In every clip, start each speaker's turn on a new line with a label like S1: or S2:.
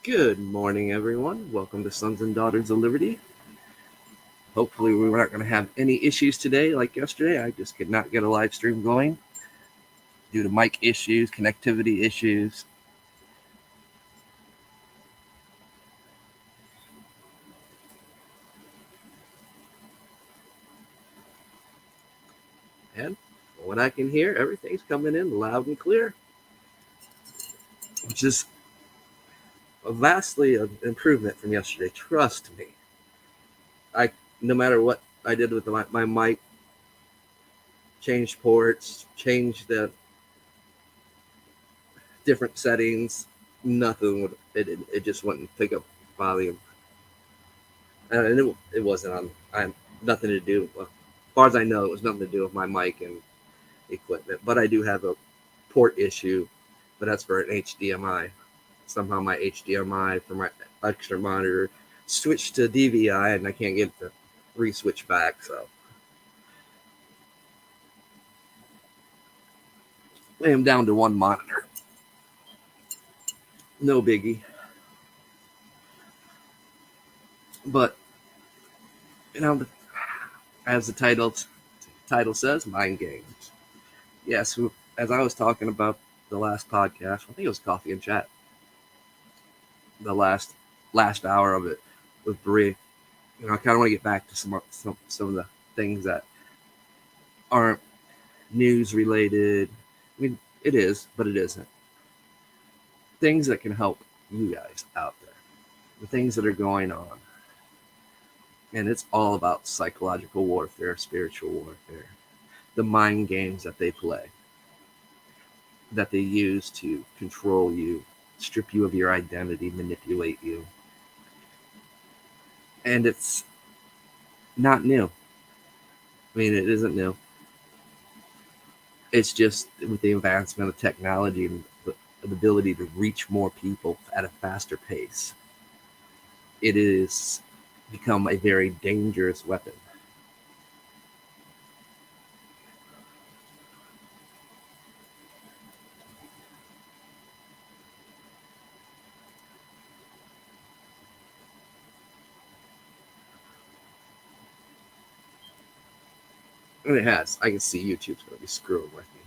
S1: Good morning, everyone. Welcome to Sons and Daughters of Liberty. Hopefully, we aren't going to have any issues today like yesterday. I just could not get a live stream going due to mic issues, connectivity issues. And from what I can hear, everything's coming in loud and clear, which is a vastly improvement from yesterday. Trust me. No matter what I did with my mic, changed ports, changed the different settings, nothing would it just wouldn't pick up volume. And it wasn't on. I nothing to do. Well, as far as I know, it was nothing to do with my mic and equipment. But I do have a port issue, but that's for an HDMI. Somehow my HDMI for my extra monitor switched to DVI, and I can't get it to re-switch back. So I am down to one monitor. No biggie. But as the title says, mind games. Yes, as I was talking about the last podcast, I think it was Coffee and Chat. The last hour of it with Bree. I kind of want to get back to some of the things that aren't news related. I mean, it is, but it isn't. Things that can help you guys out there. The things that are going on. And it's all about psychological warfare, spiritual warfare. The mind games that they play. That they use to control you, strip you of your identity, manipulate you. And it's not new. I mean, it isn't new. It's just with the advancement of technology and the ability to reach more people at a faster pace, it has become a very dangerous weapon. And it has. I can see YouTube's going to be screwing with me.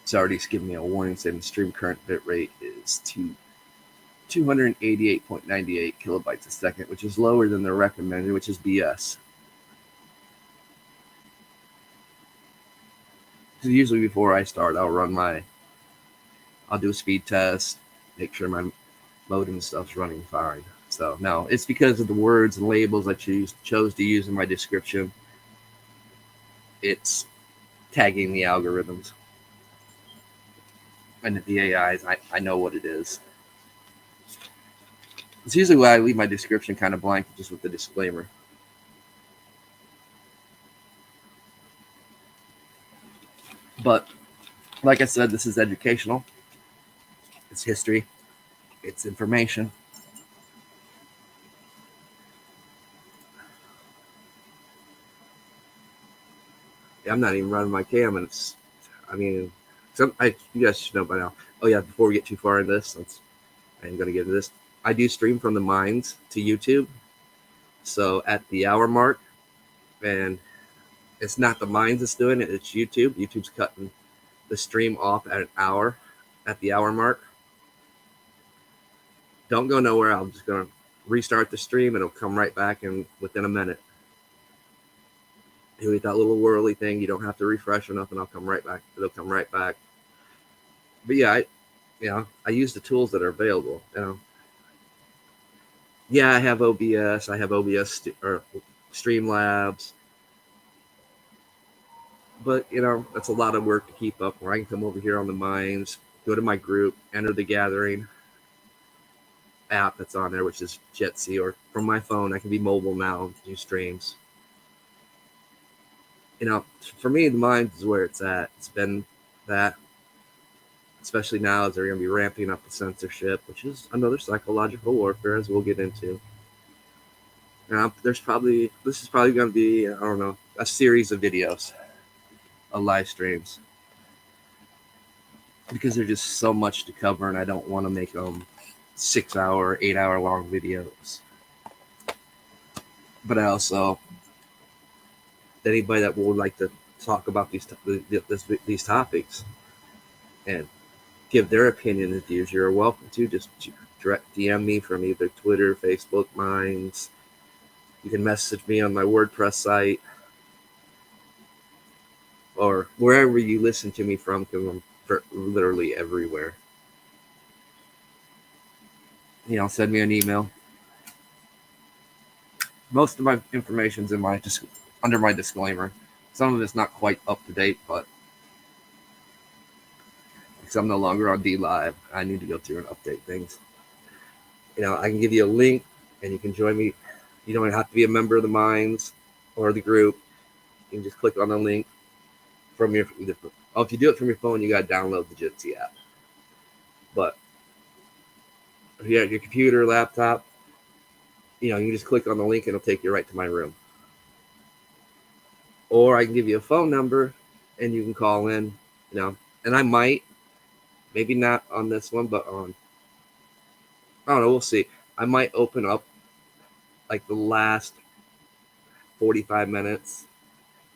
S1: It's already giving me a warning saying the stream current bit rate is 288.98 kilobytes a second, which is lower than the recommended, which is BS. So usually before I start, I'll do a speed test, make sure my modem stuff's running fine. So no, it's because of the words and labels I chose to use in my description. It's tagging the algorithms. And the AIs, I know what it is. It's usually why I leave my description kind of blank, just with the disclaimer. But like I said, this is educational. It's history. It's information. I'm not even running my cam, and you guys should know by now. Oh yeah, before we get too far into this, I'm going to get into this. I do stream from the mines to YouTube. So at the hour mark, and it's not the mines that's doing it, it's YouTube. YouTube's cutting the stream off at an hour, at the hour mark. Don't go nowhere. I'm just going to restart the stream, and it'll come right back in within a minute. You hit that little whirly thing. You don't have to refresh or nothing. I'll come right back. It'll come right back. But yeah, I use the tools that are available. Yeah, I have OBS. I have OBS or Streamlabs. But that's a lot of work to keep up. Where I can come over here on the mines, go to my group, enter the gathering app that's on there, which is Jitsi, or from my phone. I can be mobile now, do streams. For me, the mines is where it's at. It's been that, especially now as they're going to be ramping up the censorship, which is another psychological warfare, as we'll get into. This is probably going to be, I don't know, a series of videos. of live streams because there's just so much to cover, and I don't want to make them 6 hour, 8 hour long videos. But I also, anybody that would like to talk about these topics and give their opinion and views, you're welcome to. Just direct DM me from either Twitter, Facebook, Minds. You can message me on my WordPress site or wherever you listen to me from, because I'm literally everywhere. Send me an email. Most of my information's in my under my disclaimer. Some of it's not quite up to date, but because I'm no longer on DLive, I need to go through and update things. I can give you a link and you can join me. You don't have to be a member of the Minds or the group. You can just click on the link from your. If you do it from your phone, you got to download the Jitsi app. But if you have your computer, laptop, you can just click on the link and it'll take you right to my room. Or I can give you a phone number and you can call in, and I might, maybe not on this one, but on, I don't know, we'll see. I might open up like the last 45 minutes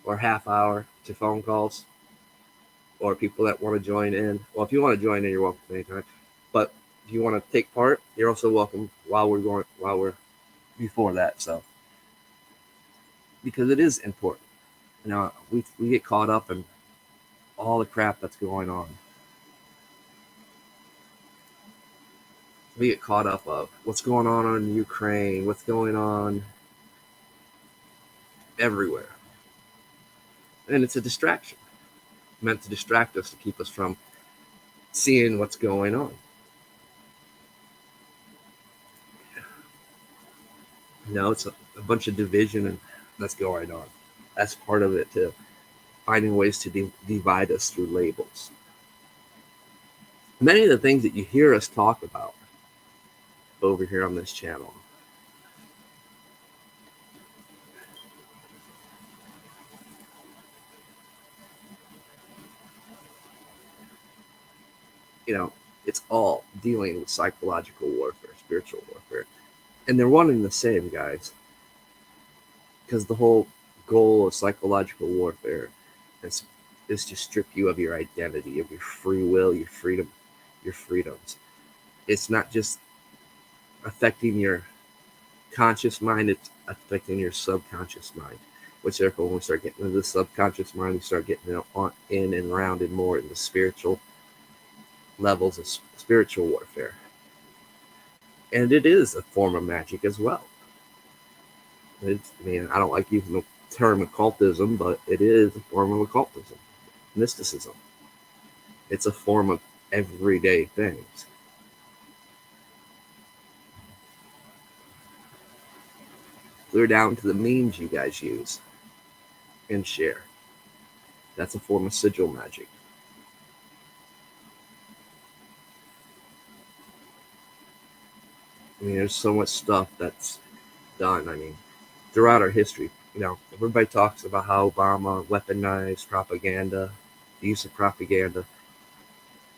S1: or half hour to phone calls or people that want to join in. Well, if you want to join in, you're welcome anytime. But if you want to take part, you're also welcome while we're before that. So, because it is important. We get caught up in all the crap that's going on. We get caught up of what's going on in Ukraine, what's going on everywhere. And it's a distraction, meant to distract us, to keep us from seeing what's going on. It's a bunch of division that's going on. That's part of it too. Finding ways to divide us through labels. Many of the things that you hear us talk about over here on this channel, it's all dealing with psychological warfare, spiritual warfare. And they're one and the same, guys. Because the whole goal of psychological warfare is to strip you of your identity, of your free will, your freedoms. It's not just affecting your conscious mind, it's affecting your subconscious mind. Which therefore, when we start getting into the subconscious mind, we start getting in and rounded more into spiritual levels of spiritual warfare. And it is a form of magic as well. I don't like using the term occultism, but it is a form of occultism, mysticism. It's a form of everyday things. Clear down to the memes you guys use and share. That's a form of sigil magic. There's so much stuff that's done. Throughout our history, everybody talks about how Obama weaponized propaganda, the use of propaganda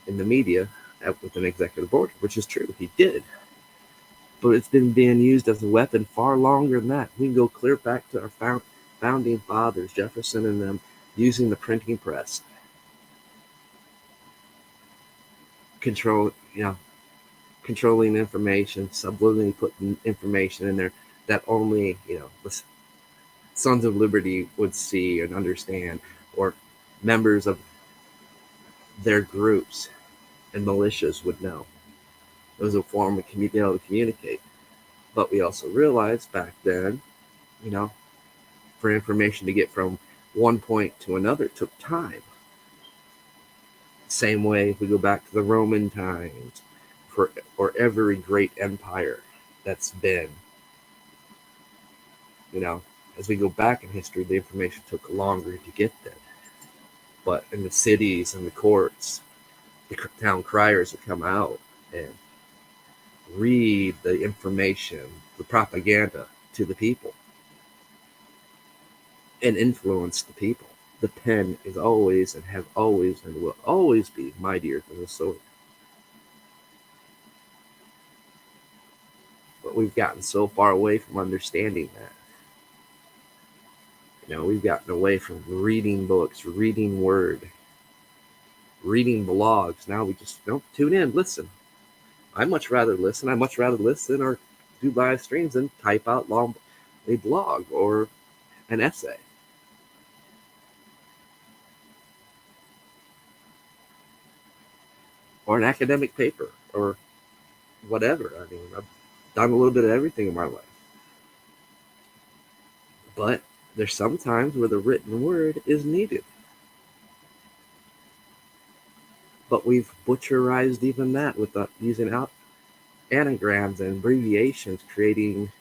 S1: in the media with an executive order, which is true. He did. But it's been being used as a weapon far longer than that. We can go clear back to our founding fathers, Jefferson and them, using the printing press. Controlling information, subliminally putting information in there that only, the Sons of Liberty would see and understand, or members of their groups and militias would know. It was a form of being able to communicate. But we also realized back then, for information to get from one point to another took time. Same way if we go back to the Roman times, or every great empire that's been, as we go back in history, the information took longer to get there. But in the cities and the courts, the town criers would come out and read the information, the propaganda to the people, and influence the people. The pen is always and has always and will always be mightier than the sword. But we've gotten so far away from understanding that. We've gotten away from reading books, reading word, reading blogs. Now we just don't tune in, listen. I much rather listen. I much rather listen or do live streams than type out a blog or an essay. Or an academic paper or whatever. I mean, I've done a little bit of everything in my life. But there's some times where the written word is needed. But we've butcherized even that with using anagrams and abbreviations, creating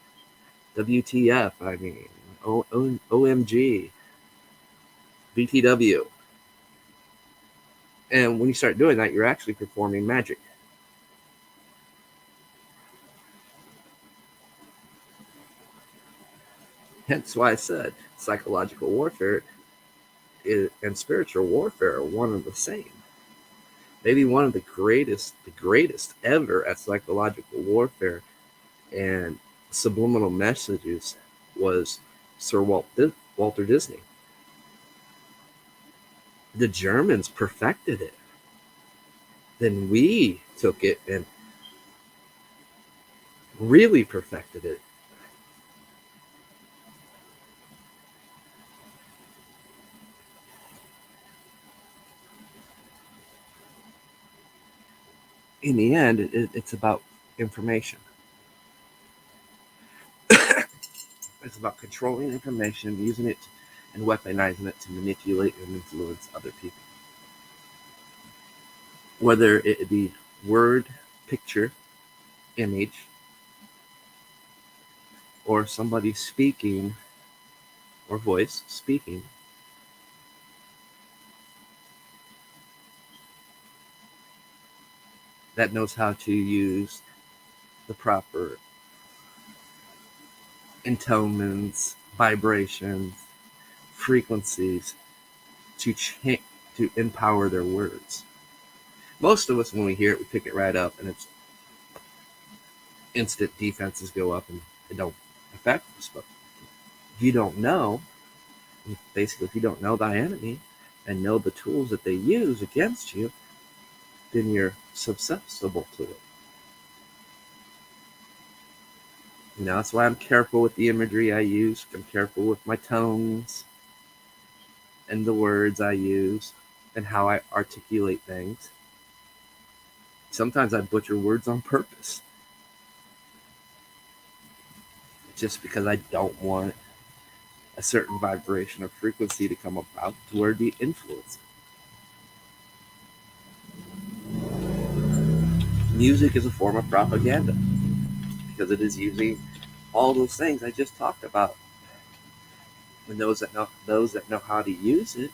S1: WTF, I mean, OMG, BTW. And when you start doing that, you're actually performing magic. Hence why I said psychological warfare and spiritual warfare are one and the same. Maybe one of the greatest ever at psychological warfare and subliminal messages was Sir Walter Disney. The Germans perfected it. Then we took it and really perfected it. In the end, it's about information. It's about controlling information, using it and weaponizing it to manipulate and influence other people. Whether it be word, picture, image, or somebody speaking, or voice speaking, that knows how to use the proper intonements, vibrations, frequencies to empower their words. Most of us, when we hear it, we pick it right up, and it's instant defenses go up, and they don't affect us. But if you don't know, basically, if you don't know thy enemy and know the tools that they use against you, then you're susceptible to it. That's why I'm careful with the imagery I use. I'm careful with my tones and the words I use and how I articulate things. Sometimes I butcher words on purpose, just because I don't want a certain vibration or frequency to come about to where the influence. Music is a form of propaganda because it is using all those things I just talked about. And those that know how to use it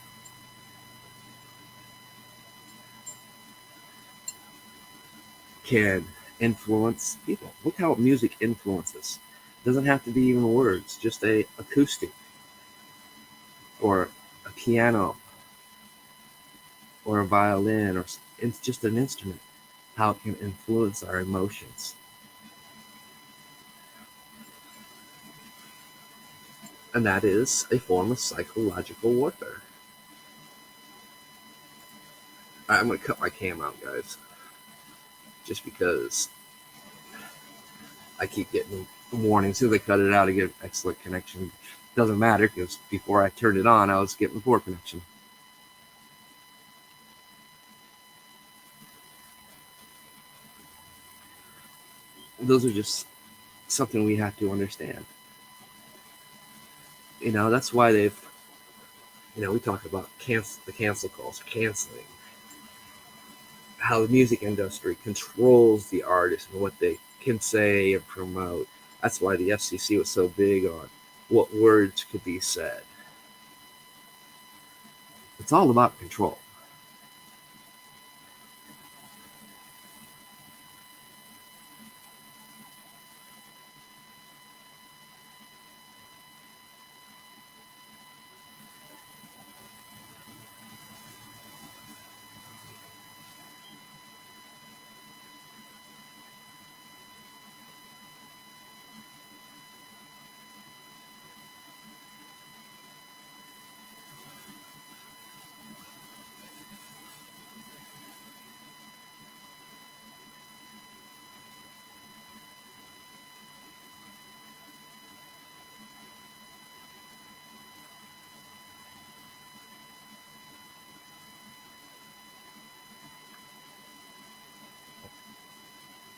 S1: can influence people. Look how music influences. It doesn't have to be even words, just a acoustic or a piano or a violin, or it's just an instrument, how it can influence our emotions. And that is a form of psychological warfare. I'm going to cut my cam out, guys, just because I keep getting warnings. So they cut it out to get excellent connection. Doesn't matter, because before I turned it on, I was getting poor connection. Those are just something we have to understand. That's why they've, we talk about the cancel culture, canceling, how the music industry controls the artist and what they can say and promote. That's why the FCC was so big on what words could be said. It's all about control.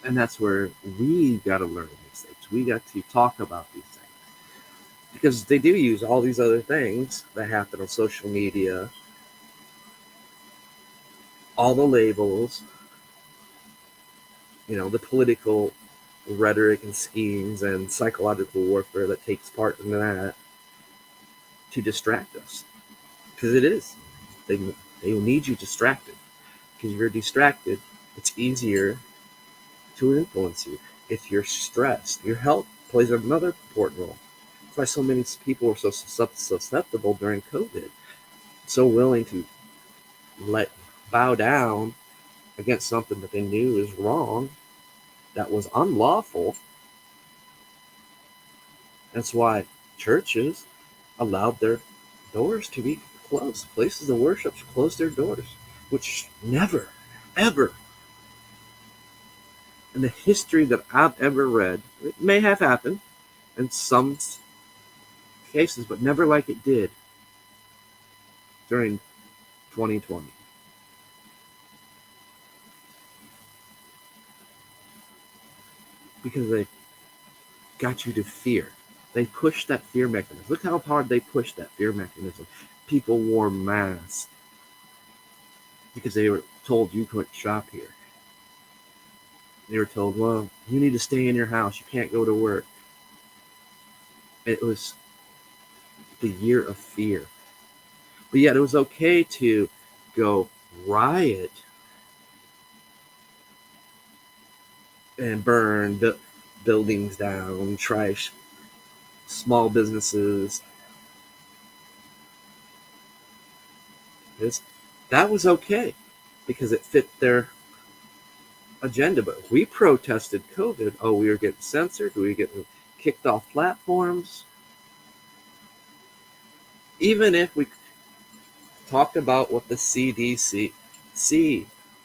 S1: And that's where we got to learn these things. We got to talk about these things. Because they do use all these other things that happen on social media, all the labels, the political rhetoric and schemes and psychological warfare that takes part in that to distract us. Because it is. They need you distracted. Because if you're distracted, it's easier to influence you. If you're stressed, your health plays another important role. That's why so many people were so susceptible during COVID, so willing to bow down against something that they knew is wrong, that was unlawful. That's why churches allowed their doors to be closed. Places of worship closed their doors, which never, ever in the history that I've ever read, it may have happened in some cases, but never like it did during 2020. Because they got you to fear. They pushed that fear mechanism. Look how hard they pushed that fear mechanism. People wore masks because they were told you couldn't shop here. They were told, well, you need to stay in your house. You can't go to work. It was the year of fear. But yet it was okay to go riot and burn buildings down, trash small businesses. That was okay because it fit their agenda. But we protested COVID. Oh, we were getting censored. We were getting kicked off platforms. Even if we talked about what the CDC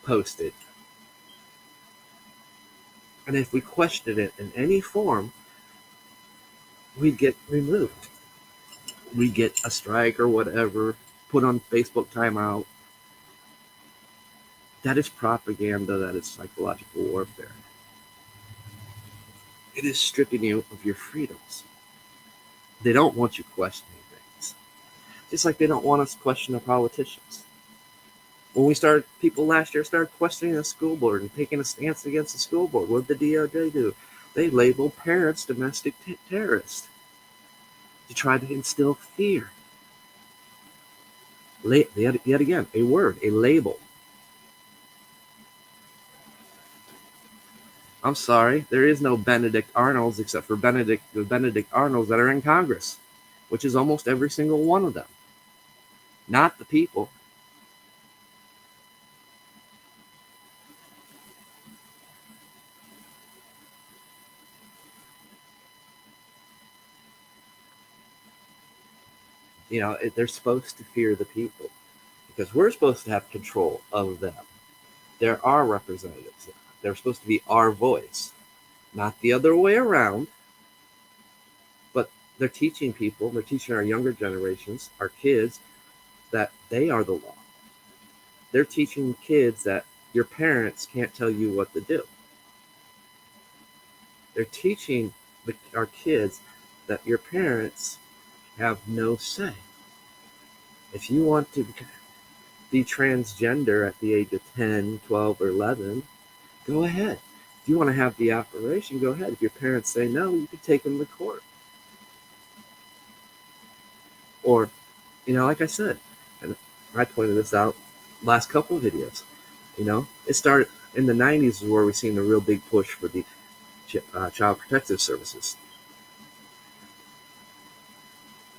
S1: posted, and if we questioned it in any form, we'd get removed. We'd get a strike or whatever, put on Facebook timeout. That is propaganda. That is psychological warfare. It is stripping you of your freedoms. They don't want you questioning things. Just like they don't want us to question the politicians. When people last year started questioning the school board and taking a stance against the school board, what did the DOJ do? They labeled parents domestic terrorists to try to instill fear. Yet again, a word, a label. I'm sorry, there is no Benedict Arnolds except for the Benedict Arnolds that are in Congress, which is almost every single one of them. Not the people. They're supposed to fear the people because we're supposed to have control of them. They're our representatives. They're supposed to be our voice, not the other way around. But they're teaching our younger generations, our kids, that they are the law. They're teaching kids that your parents can't tell you what to do. They're teaching our kids that your parents have no say. If you want to be transgender at the age of 10, 12, or 11, go ahead. If you want to have the operation, go ahead. If your parents say no, you can take them to court. Or, like I said, and I pointed this out last couple of videos, it started in the 90s where we seen the real big push for the child protective services,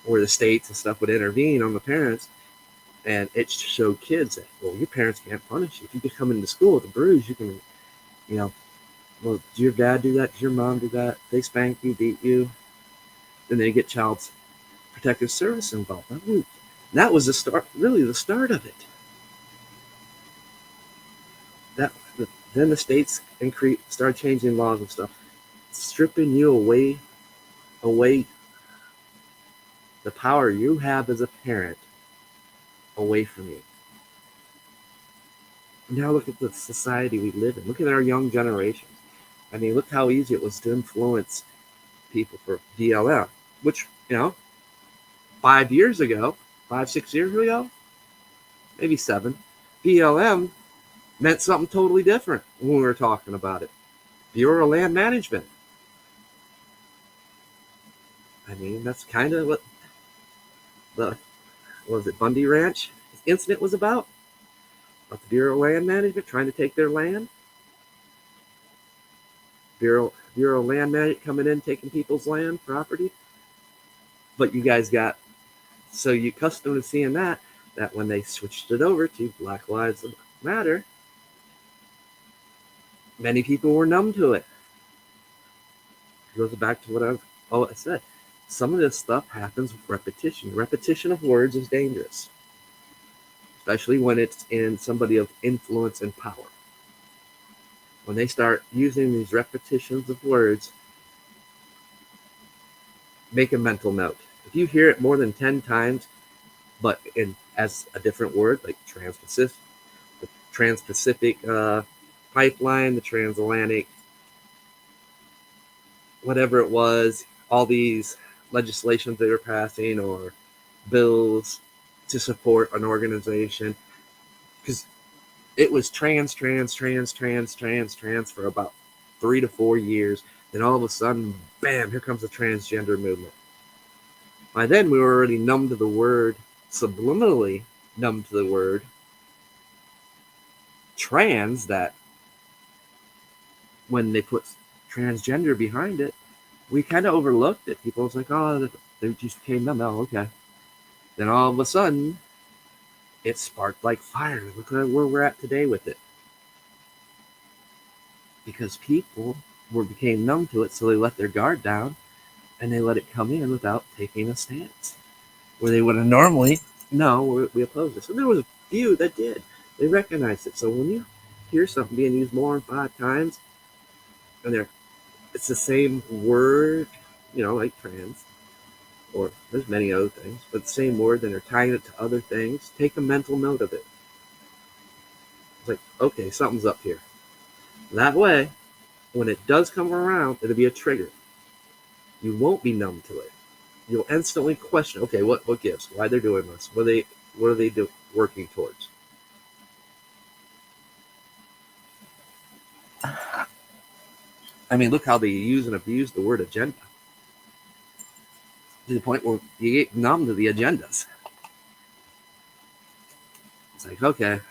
S1: where the states and stuff would intervene on the parents, and it showed kids that, well, your parents can't punish you. If you come into school with a bruise, you can, well, did your dad do that? Did your mom do that? They spank you, beat you? Then they get child protective service involved. That was the start of it. Then the states started changing laws and stuff, stripping you away the power you have as a parent away from you. Now look at the society we live in. Look at our young generation. I mean, look how easy it was to influence people for BLM, which, 5 years ago, 5, 6 years ago, maybe 7, BLM meant something totally different when we were talking about it. Bureau of Land Management. I mean, that's kind of what the, what was it, Bundy Ranch incident was about the Bureau of Land Management trying to take their land. Bureau of Land Management coming in, taking people's land, property. But you guys got so you accustomed to seeing that when they switched it over to Black Lives Matter, many people were numb to it. It goes back to what I said. Some of this stuff happens with repetition. Repetition of words is dangerous, especially when it's in somebody of influence and power. When they start using these repetitions of words, make a mental note. If you hear it more than 10 times, but as a different word, like the Trans-Pacific pipeline, the transatlantic, whatever it was, all these legislations they were passing or bills to support an organization, because it was trans for about 3 to 4 years. Then all of a sudden, bam, here comes the transgender movement. By then, we were already numb to the word, subliminally numb to the word trans, that when they put transgender behind it, we kind of overlooked it. People was like, oh, they just came numb. Oh, okay. Then all of a sudden, it sparked like fire. Look at where we're at today with it. Because people became numb to it, so they let their guard down, and they let it come in without taking a stance. Where they would have normally, no, we oppose this. And there was a few that did. They recognized it. So when you hear something being used more than 5 times, and it's the same word, like trans, or there's many other things, but the same word, and they're tying it to other things, take a mental note of it. It's like, okay, something's up here. That way, when it does come around, it'll be a trigger. You won't be numb to it. You'll instantly question, okay, what gives? Why they're doing this? What are they working towards? I mean, look how they use and abuse the word agenda, to the point where you get numb to the agendas. It's like, okay.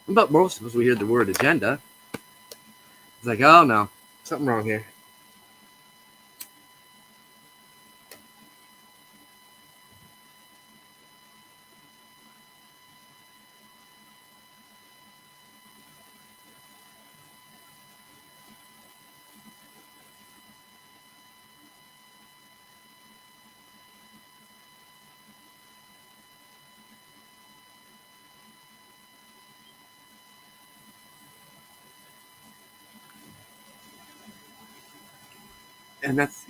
S1: But most of us, we hear the word agenda. It's like, oh no, something wrong here. And that's,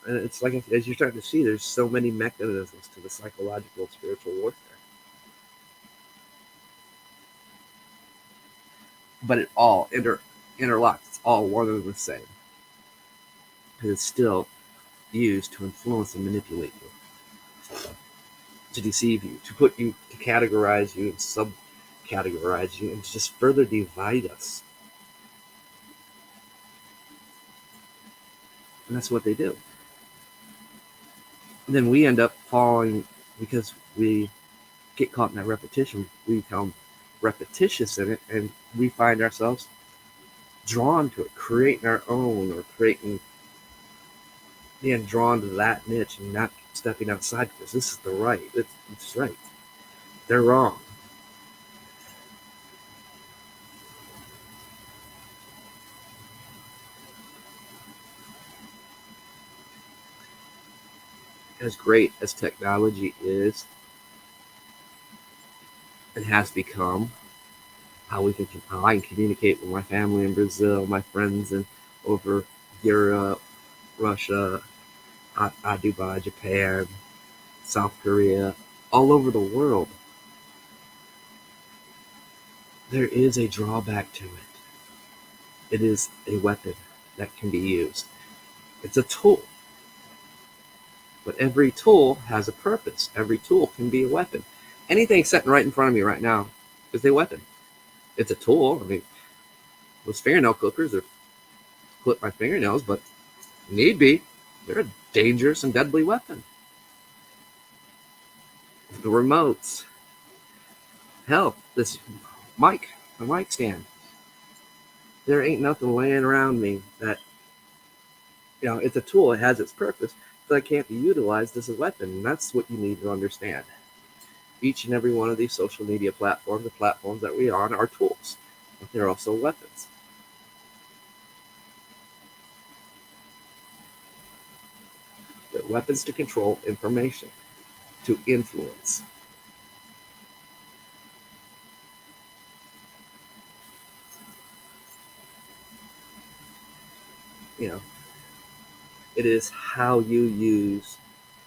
S1: it's like, as you're starting to see, there's so many mechanisms to the psychological and spiritual warfare. But it all interlocks. It's all one and the same. Because it's still used to influence and manipulate you, to deceive you, to put you, to categorize you and subcategorize you, and to just further divide us. And that's what they do. And then we end up falling, because we get caught in that repetition. We become repetitious in it, and we find ourselves drawn to it, creating our own, or being drawn to that niche and not stepping outside, because this is the right. It's right. They're wrong. As great as technology is and has become, how I can communicate with my family in Brazil, my friends over Europe, Russia, Dubai, Japan, South Korea, all over the world. There is a drawback to it. It is a weapon that can be used. It's a tool. But every tool has a purpose. Every tool can be a weapon. Anything sitting right in front of me right now is a weapon. It's a tool. I mean, those fingernail clippers are clip my fingernails, but need be, they're a dangerous and deadly weapon. The remotes. Hell, this the mic stand. There ain't nothing laying around me that, it's a tool. It has its purpose, but it can't be utilized as a weapon. And that's what you need to understand. Each and every one of these social media platforms, the platforms that we are on, are tools, but they're also weapons. They're weapons to control information, to influence. It is how you use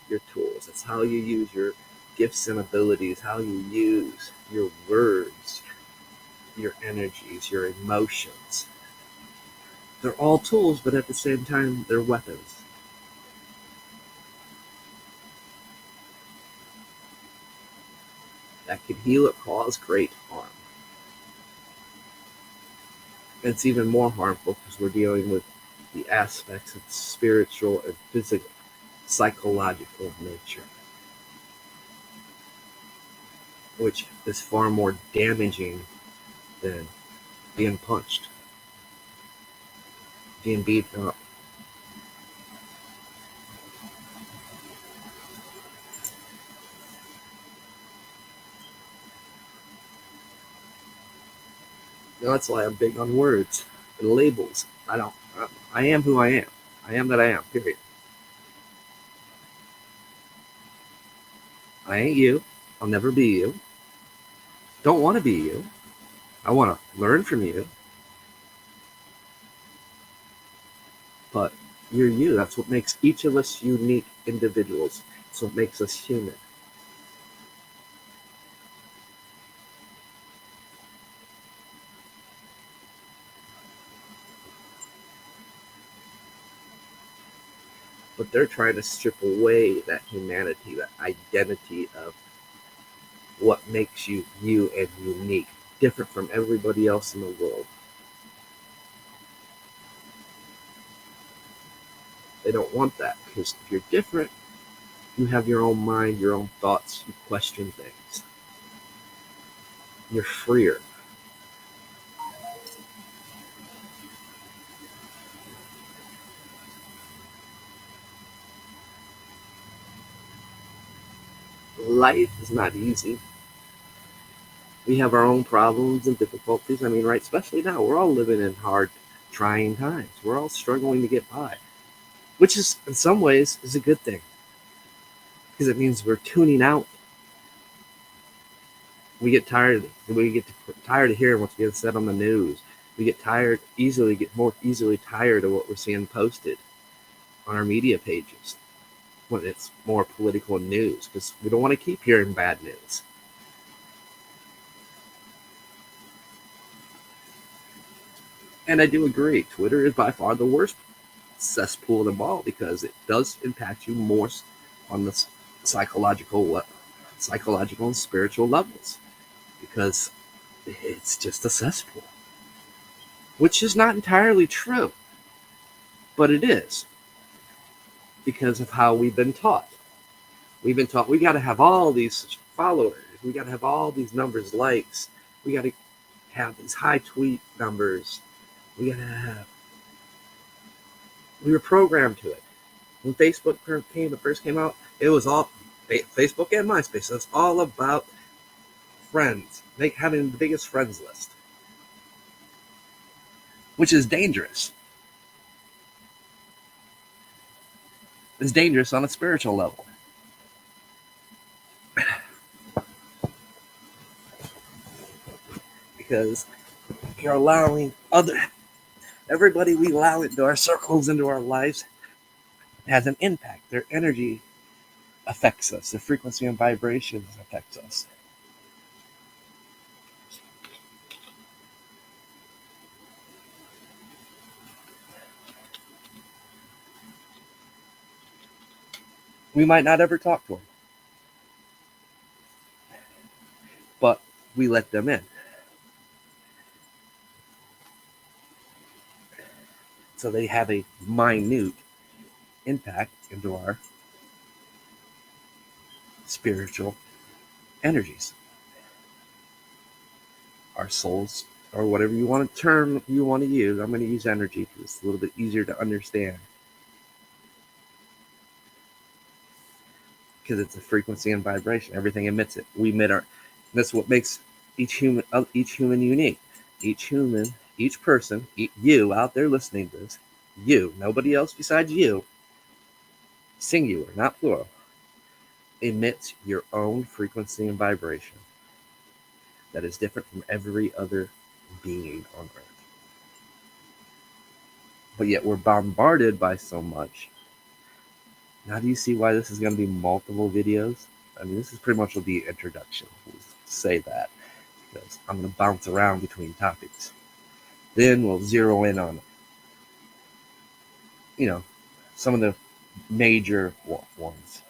S1: your tools. It's how you use your gifts and abilities, how you use your words, your energies, your emotions. They're all tools, but at the same time, they're weapons. That can heal or cause great harm. It's even more harmful because we're dealing with the aspects of spiritual and physical, psychological nature, which is far more damaging than being punched, being beaten up. That's why I'm big on words and labels. I am who I am. I am that I am, period. I ain't you. I'll never be you. Don't want to be you. I want to learn from you. But you're you. That's what makes each of us unique individuals. That's what makes us human. But they're trying to strip away that humanity, that identity of what makes you you and unique, different from everybody else in the world. They don't want that because if you're different, you have your own mind, your own thoughts, you question things. You're freer. Life is not easy. We have our own problems and difficulties. I mean, right, especially now, we're all living in hard, trying times. We're all struggling to get by, which is, in some ways, is a good thing because it means we're tuning out. We get tired of hearing what's being said on the news. We get more easily tired of what we're seeing posted on our media pages when it's more political news because we don't want to keep hearing bad news. And I do agree, Twitter is by far the worst cesspool of them all because it does impact you more on the psychological and spiritual levels because it's just a cesspool, which is not entirely true, but it is because of how we've been taught. We've been taught we got to have all these followers, we got to have all these numbers, likes, we got to have these high tweet numbers, we were programmed to it. When Facebook first came out, it was all Facebook and MySpace. So it's all about friends, having the biggest friends list, which is dangerous. It's dangerous on a spiritual level. Because you're allowing everybody we allow into our circles, into our lives, has an impact. Their energy affects us. Their frequency and vibrations affects us. We might not ever talk to them, but we let them in. So they have a minute impact into our spiritual energies, our souls, or whatever you want to term you want to use. I'm going to use energy because it's a little bit easier to understand, because it's a frequency and vibration. Everything emits it. We emit our. That's what makes each human unique. Each person, you out there listening to this, you, nobody else besides you, singular, not plural, emits your own frequency and vibration that is different from every other being on Earth. But yet we're bombarded by so much. Now do you see why this is going to be multiple videos? I mean, this is pretty much will be an introduction. We'll say that, because I'm going to bounce around between topics. Then we'll zero in on, some of the major ones.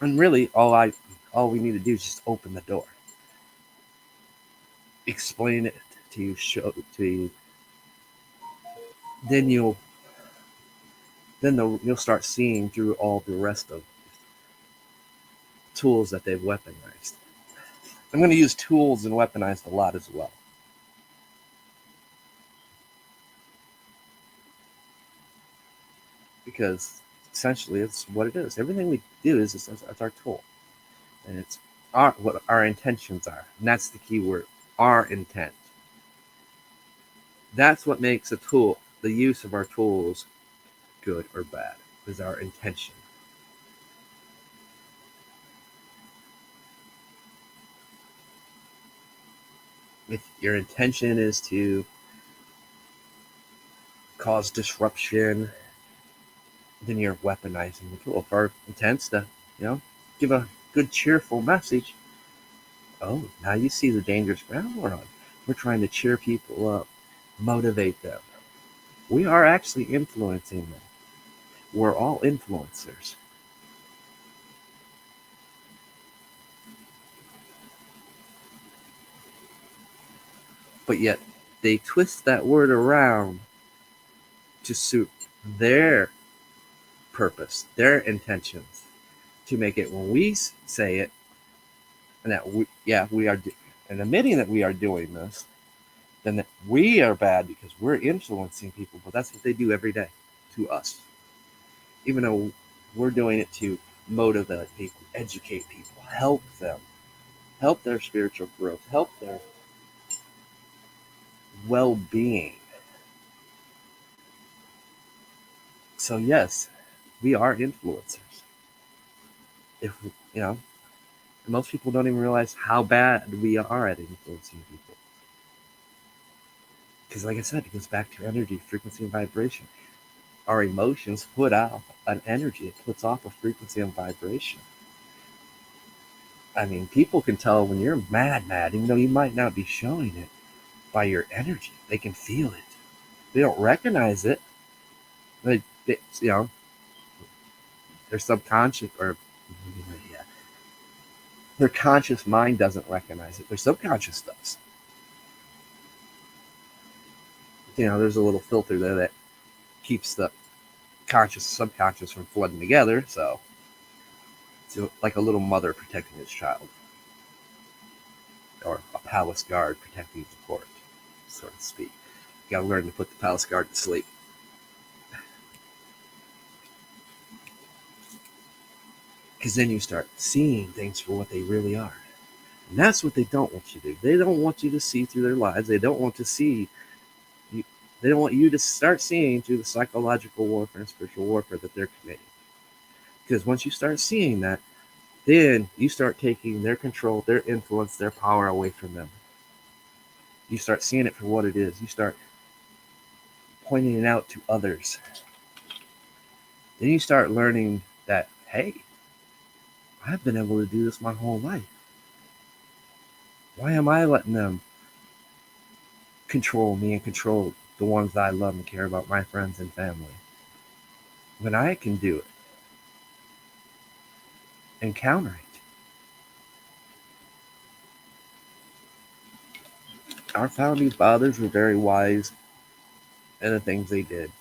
S1: And really, all we need to do is just open the door, explain it to you, show it to you. Then you'll start seeing through all the rest of tools that they've weaponized. I'm going to use tools and weaponized a lot as well. Because essentially it's what it is. Everything we do is our tool. And it's what our intentions are. And that's the key word, our intent. That's what makes a tool, the use of our tools, good or bad, is our intention. If your intention is to cause disruption, then you're weaponizing the tool. If our intent's to, give a good cheerful message, oh, now you see the dangerous ground we're on. We're trying to cheer people up, motivate them. We are actually influencing them. We're all influencers. But yet they twist that word around to suit their purpose, their intentions, to make it when we say it, and that we are, and admitting that we are doing this, then that we are bad because we're influencing people. But that's what they do every day to us. Even though we're doing it to motivate people, educate people, help them, help their spiritual growth, help their well-being. So yes, we are influencers. If most people don't even realize how bad we are at influencing people. Because like I said, it goes back to energy, frequency, and vibration. Our emotions put out an energy. It puts off a frequency and vibration. I mean, people can tell when you're mad, even though you might not be showing it, by your energy. They can feel it. They don't recognize it. They their subconscious, or their conscious mind doesn't recognize it. Their subconscious does. There's a little filter there that keeps the conscious subconscious from flooding together. So it's like a little mother protecting its child, or a palace guard protecting the court, so to speak. You gotta learn to put the palace guard to sleep. Because then you start seeing things for what they really are. And that's what they don't want you to do. They don't want you to see through their lives. They don't want to see you. They don't want you to start seeing through the psychological warfare and spiritual warfare that they're committing. Because once you start seeing that, then you start taking their control, their influence, their power away from them. You start seeing it for what it is. You start pointing it out to others. Then you start learning that, hey, I've been able to do this my whole life. Why am I letting them control me and control the ones that I love and care about, my friends and family, when I can do it? and counter it. Our founding fathers were very wise in the things they did.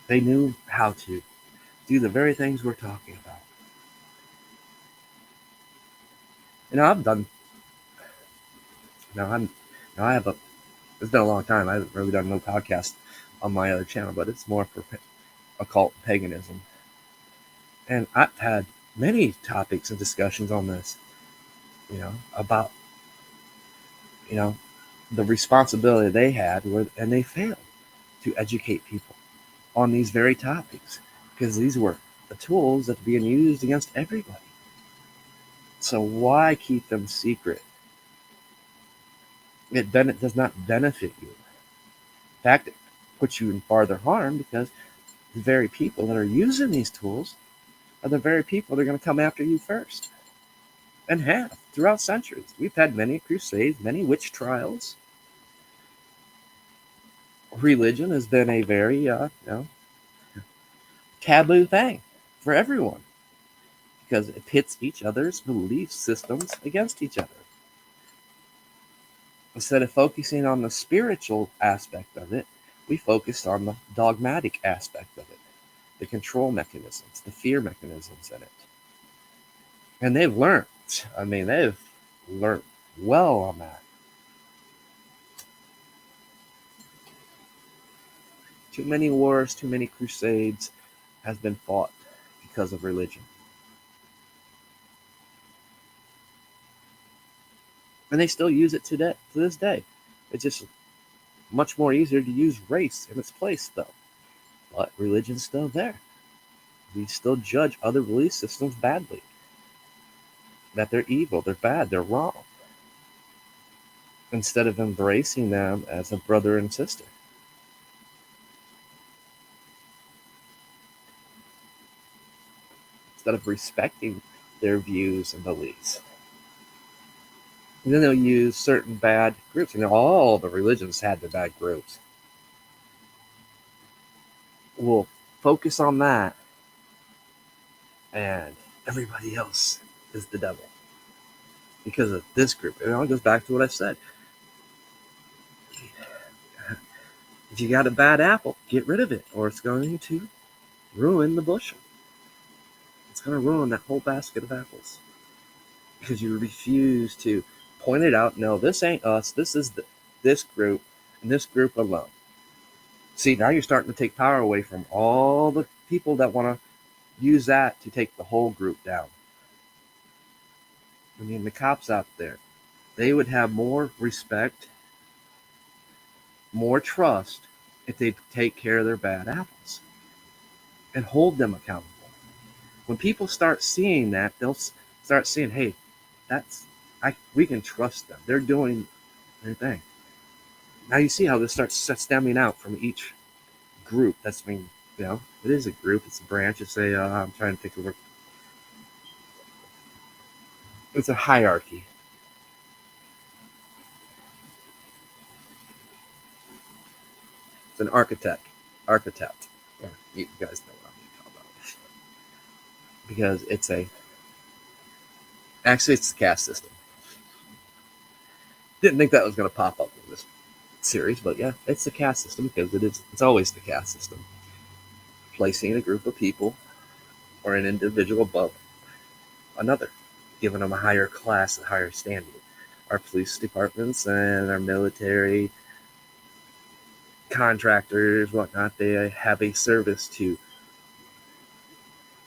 S1: They knew how to do the very things we're talking about. I've done. Now I'm. Now I have a. It's been a long time. I haven't really done no podcast on my other channel, but it's more for occult paganism. And I've had many topics and discussions on this. About the responsibility they had, and they failed to educate people on these very topics because these were the tools that are being used against everybody. So why keep them secret? It does not benefit you. In fact, it puts you in farther harm because the very people that are using these tools are the very people that are going to come after you first, and have throughout centuries. We've had many crusades, many witch trials. Religion has been a very taboo thing for everyone because it pits each other's belief systems against each other. Instead of focusing on the spiritual aspect of it, we focused on the dogmatic aspect of it, the control mechanisms, the fear mechanisms in it. And they've learned. They've learned well on that. Too many wars, too many crusades has been fought because of religion. And they still use it to this day. It's just much more easier to use race in its place, though. But religion's still there. We still judge other belief systems badly. That they're evil, they're bad, they're wrong. Instead of embracing them as a brother and sister. Instead of respecting their views and beliefs. And then they'll use certain bad groups. All the religions had their bad groups. We'll focus on that, and everybody else is the devil because of this group. And it goes back to what I said. If you got a bad apple, get rid of it, or it's going to ruin the bushel. It's going to ruin that whole basket of apples because you refuse to point it out. No, this ain't us. This is this group and this group alone. See, now you're starting to take power away from all the people that want to use that to take the whole group down. The cops out there, they would have more respect, more trust if they take care of their bad apples and hold them accountable. When people start seeing that, they'll start seeing, hey, we can trust them. They're doing their thing. Now you see how this starts stemming out from each group. It is a group. It's a branch. I'm trying to think of it. It's a hierarchy. It's an architect. Yeah, you guys know what I'm talking about. Because it's the caste system. Didn't think that was going to pop up in this series, but yeah, it's the caste system because it's always the caste system. Placing a group of people or an individual above another, giving them a higher class, a higher standing. Our police departments and our military contractors, whatnot, they have a service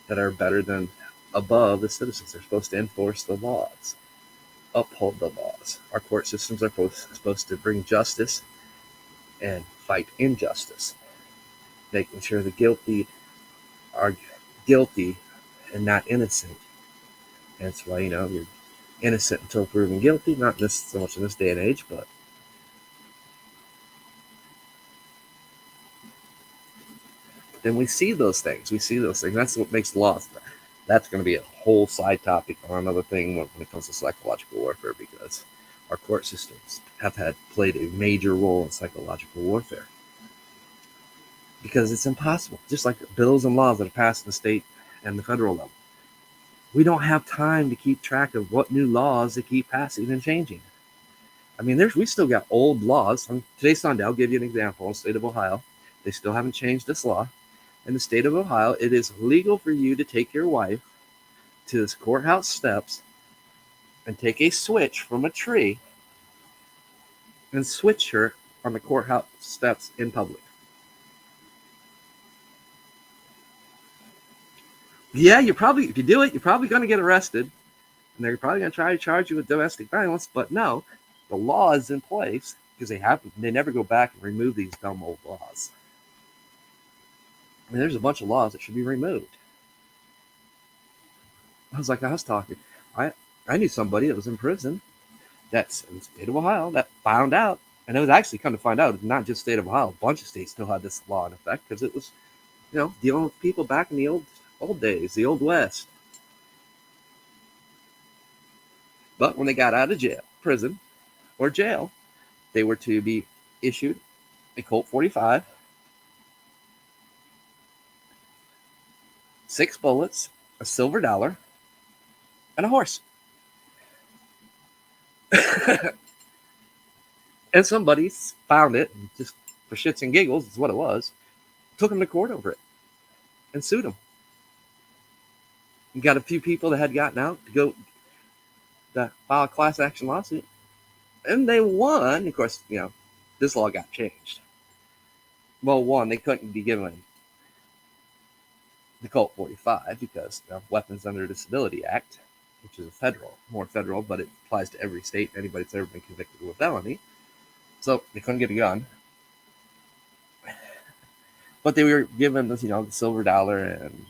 S1: that are better than above the citizens. They're supposed to enforce the laws, uphold the laws. Our court systems are supposed to bring justice and fight injustice, making sure the guilty are guilty and not innocent. And that's why, you're innocent until proven guilty. Not so much in this day and age, but then we see those things. That's what makes laws. That's going to be a whole side topic on another thing when it comes to psychological warfare, because our court systems have played a major role in psychological warfare. because it's impossible. Just like bills and laws that are passed in the state and the federal level. We don't have time to keep track of what new laws they keep passing and changing. I mean, we still got old laws. Today's Sunday, I'll give you an example. In the state of Ohio, they still haven't changed this law. In the state of Ohio, it is legal for you to take your wife to this courthouse steps and take a switch from a tree and switch her on the courthouse steps in public. Yeah, if you do it, you're probably going to get arrested, and they're probably going to try to charge you with domestic violence. But no, the law is in place because they never go back and remove these dumb old laws. I mean, there's a bunch of laws that should be removed. I was talking. I knew somebody that was in prison that's in the state of Ohio that found out, and it was actually come to find out, not just state of Ohio, a bunch of states still had this law in effect because it was, dealing with people back in the old days, the old West. But when they got out of prison, or jail, they were to be issued a Colt 45, 6 bullets, a silver dollar, and a horse. And somebody found it, and just for shits and giggles, is what it was, took him to court over it and sued him. You got a few people that had gotten out to file a class action lawsuit, and they won. Of course, this law got changed. Well, one, they couldn't be given the Colt 45 because Weapons Under Disability Act, which is more federal, but it applies to every state, anybody that's ever been convicted of a felony. So they couldn't get a gun. But they were given the silver dollar, and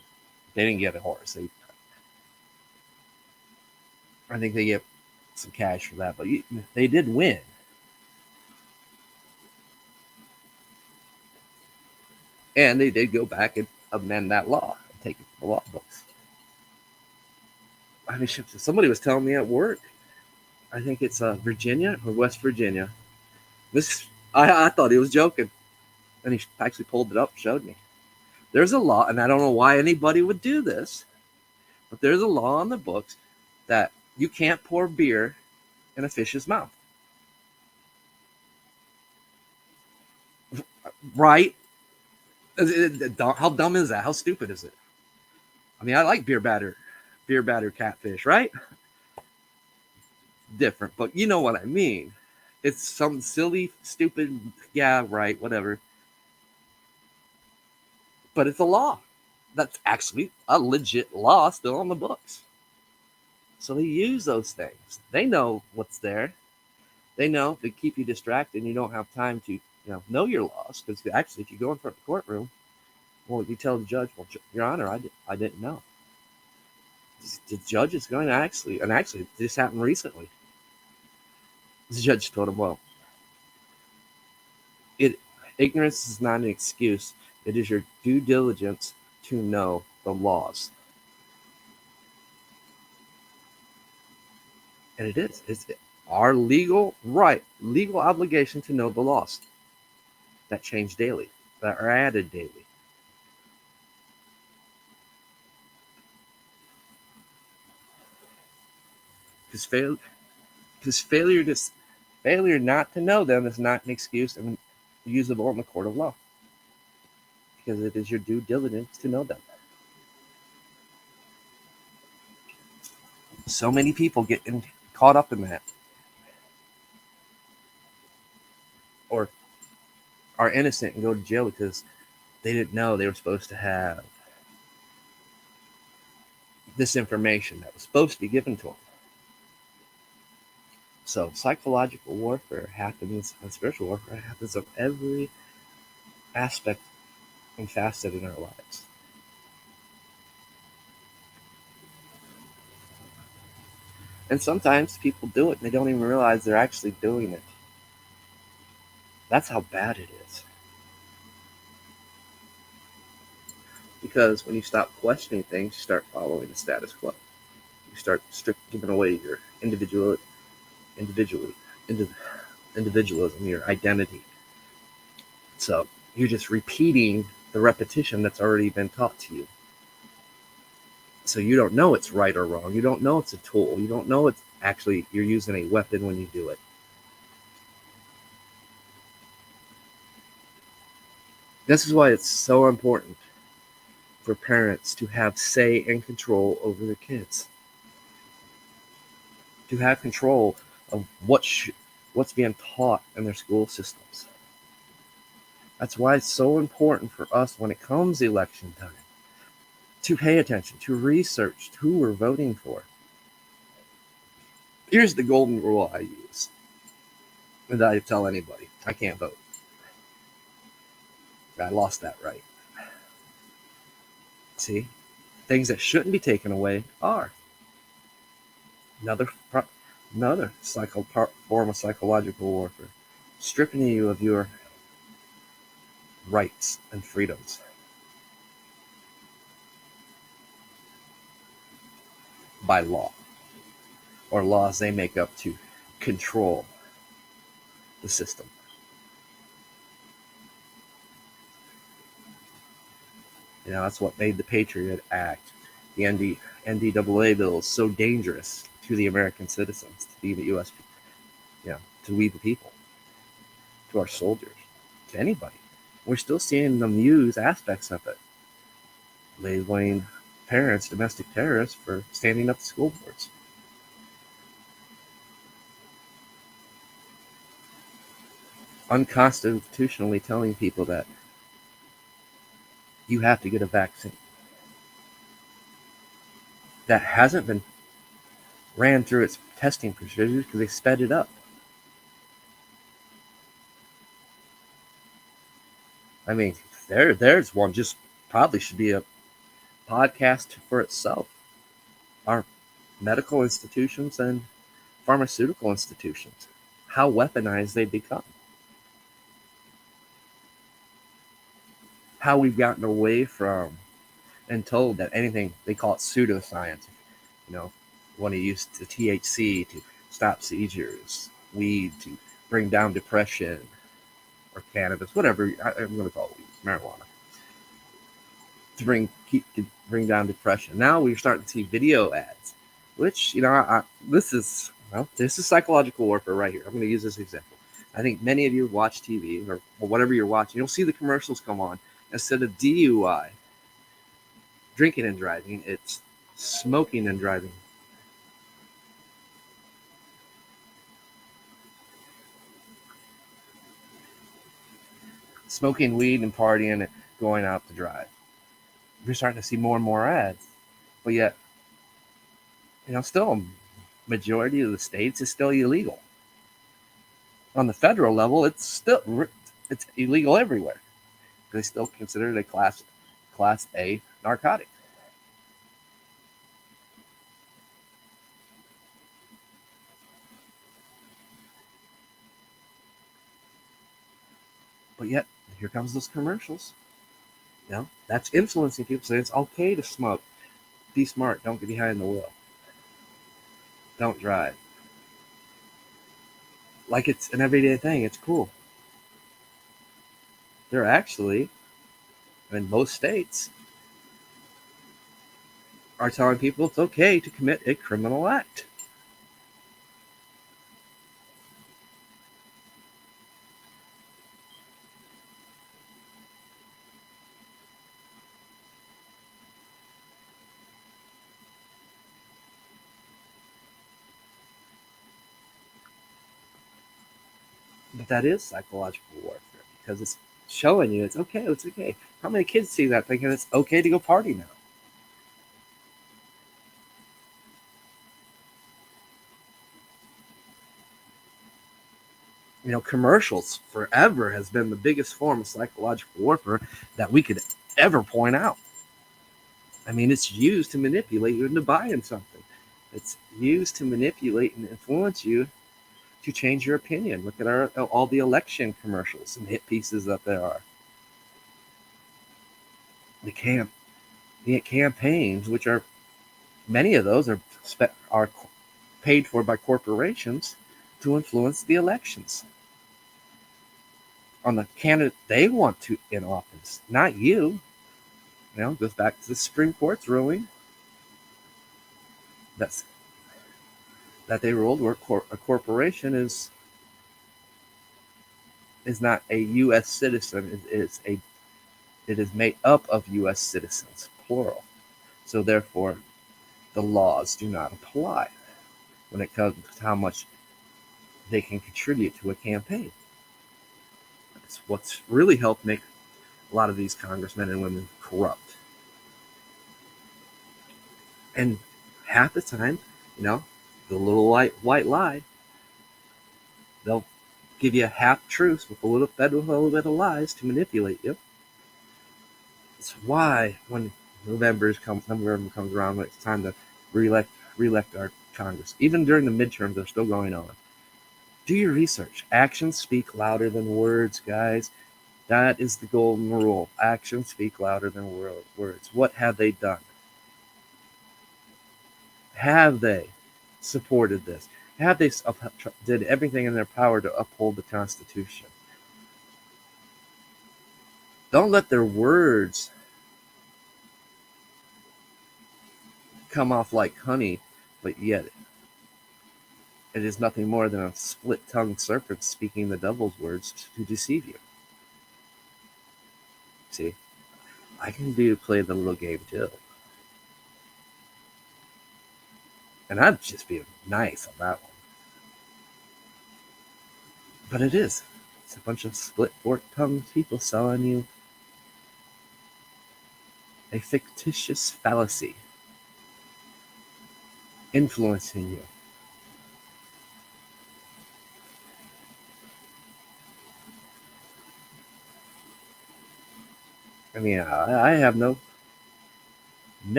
S1: they didn't get a horse. I think they get some cash for that, but they did win. And they did go back and amend that law and take it from the law books. I mean, somebody was telling me at work, I think it's Virginia or West Virginia. I thought he was joking, and he actually pulled it up and showed me. There's a law, and I don't know why anybody would do this, but there's a law on the books that you can't pour beer in a fish's mouth. Right? How dumb is that? How stupid is it? I mean, I like beer batter catfish, right? Different, but you know what I mean. It's some silly, stupid, yeah, right, whatever. But it's a law. That's actually a legit law still on the books. So they use those things. They know what's there. They know to keep you distracted and you don't have time to know your laws. Because actually, if you go in front of the courtroom, well, you tell the judge, well, Your Honor, I didn't know. The judge is going to actually this happened recently. The judge told him, well, ignorance is not an excuse. It is your due diligence to know the laws. And it is. It's our legal obligation to know the laws that change daily, that are added daily. Because failure not to know them is not an excuse and usable in the court of law. Because it is your due diligence to know them. So many people get caught up in that, or are innocent and go to jail because they didn't know they were supposed to have this information that was supposed to be given to them. So psychological warfare happens, and spiritual warfare happens on every aspect and facet in our lives. And sometimes people do it and they don't even realize they're actually doing it. That's how bad it is. Because when you stop questioning things, you start following the status quo. You start giving away your individualism, your identity. So you're just repeating the repetition that's already been taught to you. So you don't know it's right or wrong. You don't know it's a tool. You don't know it's actually you're using a weapon when you do it. This is why it's so important for parents to have say and control over their kids. To have control of what's being taught in their school systems. That's why it's so important for us when it comes election time to pay attention, to research who we're voting for. Here's the golden rule I use, and I tell anybody: I can't vote. I lost that right. See, things that shouldn't be taken away are. Another form of psychological warfare, stripping you of your rights and freedoms. By law, or laws they make up to control the system. That's what made the Patriot Act, the NDAA bills so dangerous to the American citizens, to the U.S. people, to we the people, to our soldiers, to anybody. We're still seeing them use aspects of it, labeling parents domestic terrorists for standing up to school boards. Unconstitutionally telling people that you have to get a vaccine that hasn't been ran through its testing procedures because they sped it up. I mean, there's one just probably should be a podcast for itself. Our medical institutions and pharmaceutical institutions, how weaponized they become. How we've gotten away from and told that anything, they call it pseudoscience. When he used the THC to stop seizures, weed to bring down depression, or cannabis, whatever, I'm going to call it weed, marijuana, to bring down depression. Now we're starting to see video ads, which, this is psychological warfare right here. I'm going to use this example. I think many of you watch TV or whatever you're watching. You'll see the commercials come on. Instead of DUI, drinking and driving, it's smoking and driving. Smoking weed and partying and going out to drive. We're starting to see more and more ads. But yet, still a majority of the states is still illegal. On the federal level, it's illegal everywhere. They still consider it a class A narcotic. But yet, here comes those commercials. That's influencing people saying it's okay to smoke. Be smart. Don't get behind the wheel. Don't drive. Like it's an everyday thing. It's cool. They're actually, in most states, are telling people it's okay to commit a criminal act. But that is psychological warfare because it's showing you it's okay. It's okay. How many kids see that thinking it's okay to go party now? Commercials forever has been the biggest form of psychological warfare that we could ever point out. I mean, it's used to manipulate you into buying something. It's used to manipulate and influence you to change your opinion. Look at all the election commercials and hit pieces that there are. The campaigns, which are many of those are paid for by corporations to influence the elections. on the candidate they want to in office, not you. You know, it goes back to the Supreme Court's ruling that they ruled where a corporation is not a U.S. citizen. It is made up of U.S. citizens, plural. So therefore, the laws do not apply when it comes to how much they can contribute to a campaign. That's what's really helped make a lot of these congressmen and women corrupt. And half the time, you know, the little white lie, they'll give you a half truth with a little bit of lies to manipulate you. It's why when November comes around, when it's time to reelect our Congress, even during the midterms, they're still going on. Do your research. Actions speak louder than words, guys. That is the golden rule. Actions speak louder than words. What have they done? Have they supported this? Have they did everything in their power to uphold the Constitution? Don't let their words come off like honey, but yet it is nothing more than a split-tongued serpent speaking the devil's words to deceive you. See, I can play the little game too. And I'm just being nice on that one. But it is. It's a bunch of split fork-tongued people selling you a fictitious fallacy, influencing you. I mean, I have no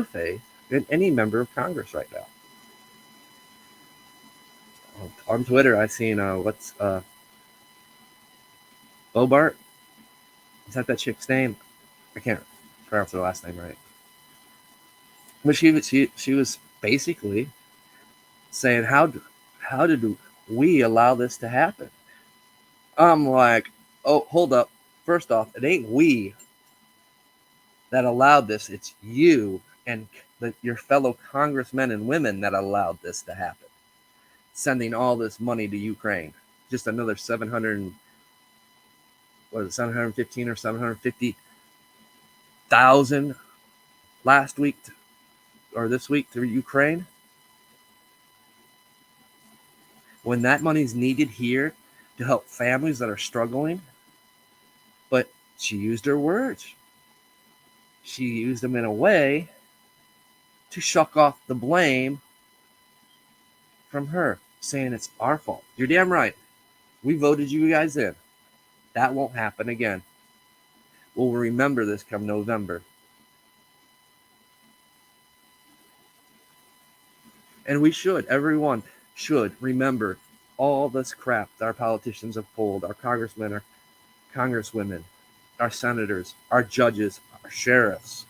S1: faith in any member of Congress right now. On Twitter, I've seen what's Bobart? Is that chick's name? I can't pronounce her last name right. But she was basically saying, how did we allow this to happen? I'm like, oh, hold up. First off, it ain't we that allowed this. It's you and your fellow congressmen and women that allowed this to happen. Sending all this money to Ukraine. Just another 715 or 750,000 last week or this week to Ukraine. When that money's needed here to help families that are struggling. But she used her words. She used them in a way to shuck off the blame from her, saying it's our fault. You're damn right. We voted you guys in. That won't happen again. We'll remember this come November. And we should, everyone should remember all this crap that our politicians have pulled, our congressmen, our congresswomen, our senators, our judges, our sheriffs,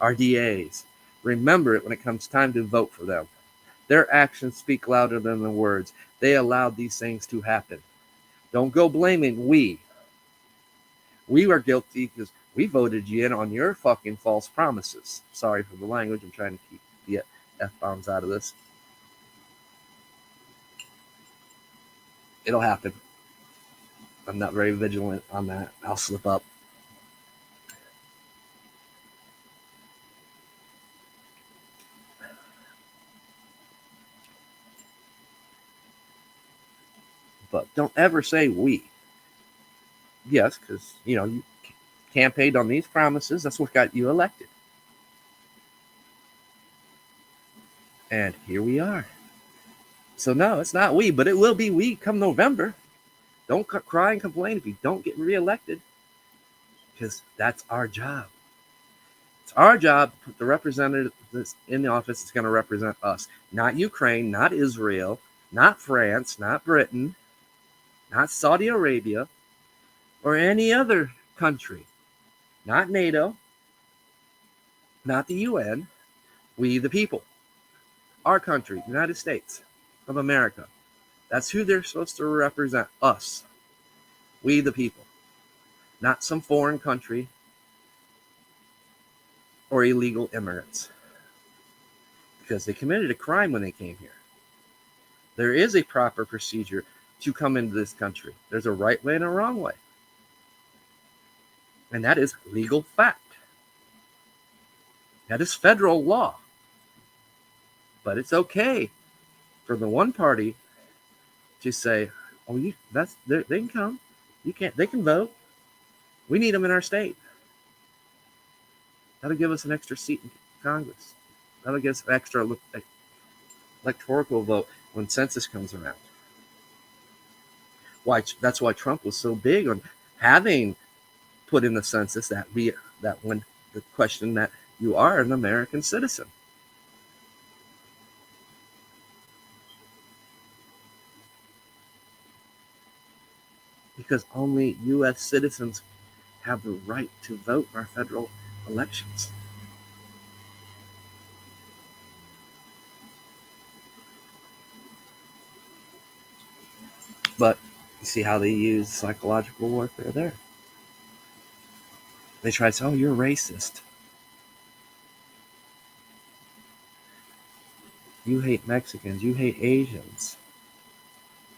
S1: our DAs. Remember it when it comes time to vote for them. Their actions speak louder than the words. They allowed these things to happen. Don't go blaming we. We are guilty because we voted you in on your fucking false promises. Sorry for the language. I'm trying to keep the F-bombs out of this. It'll happen. I'm not very vigilant on that. I'll slip up. But don't ever say we. Yes, because, you campaigned on these promises. That's what got you elected. And here we are. So no, it's not we, but it will be we come November. Don't cry and complain if you don't get reelected. Because that's our job. It's our job to put the representative that's in the office that's going to represent us. Not Ukraine, not Israel, not France, not Britain, not Saudi Arabia, or any other country. Not NATO, not the UN. We the people. Our country, United States of America. That's who they're supposed to represent, us. We the people, not some foreign country or illegal immigrants, because they committed a crime when they came here. There is a proper procedure to come into this country. There's a right way and a wrong way. And that is legal fact. That is federal law. But it's okay for the one party to say, "Oh, they can come. You can't. They can vote. We need them in our state. That'll give us an extra seat in Congress. That'll give us an extra electoral vote when census comes around." That's why Trump was so big on having put in the census that when the question that you are an American citizen. Because only U.S. citizens have the right to vote in our federal elections. But you see how they use psychological warfare there. They try to say, "Oh, you're racist. You hate Mexicans. You hate Asians."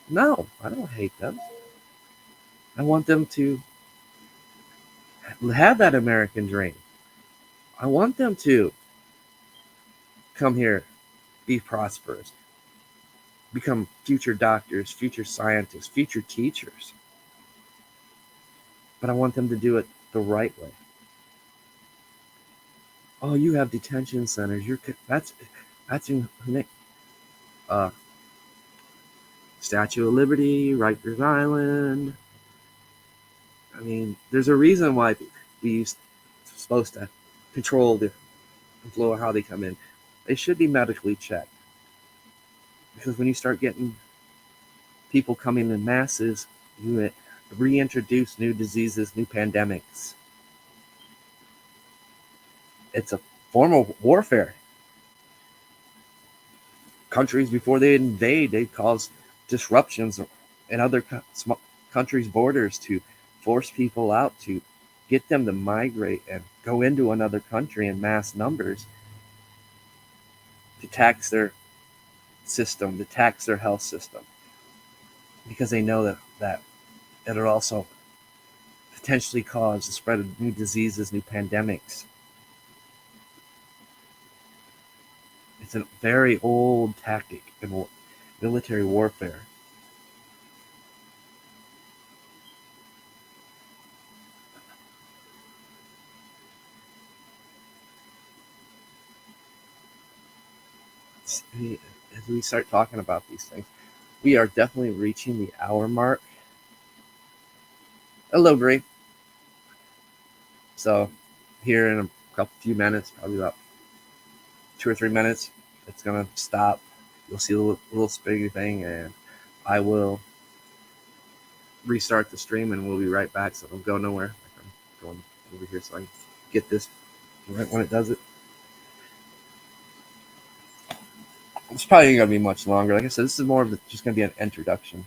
S1: No, I don't hate them. I want them to have that American dream. I want them to come here, be prosperous, become future doctors, future scientists, future teachers. But I want them to do it the right way. "Oh, you have detention centers. That's in Statue of Liberty, Rikers Island." I mean, there's a reason why we're supposed to control the flow of how they come in. They should be medically checked. Because when you start getting people coming in masses, you reintroduce new diseases, new pandemics. It's a form of warfare. Countries, before they invade, they cause disruptions in other countries' borders to force people out, to get them to migrate and go into another country in mass numbers, to tax their system, to tax their health system, because they know that it'll also potentially cause the spread of new diseases, new pandemics. It's a very old tactic in military warfare. As we start talking about these things, we are definitely reaching the hour mark. A little great. So here in a few minutes, probably about 2 or 3 minutes, it's gonna stop. You'll see a little spinny thing, and I will restart the stream, and we'll be right back. So don't go nowhere. I'm going over here so I can get this right when it does it. It's probably going to be much longer. Like I said, this is more of just going to be an introduction.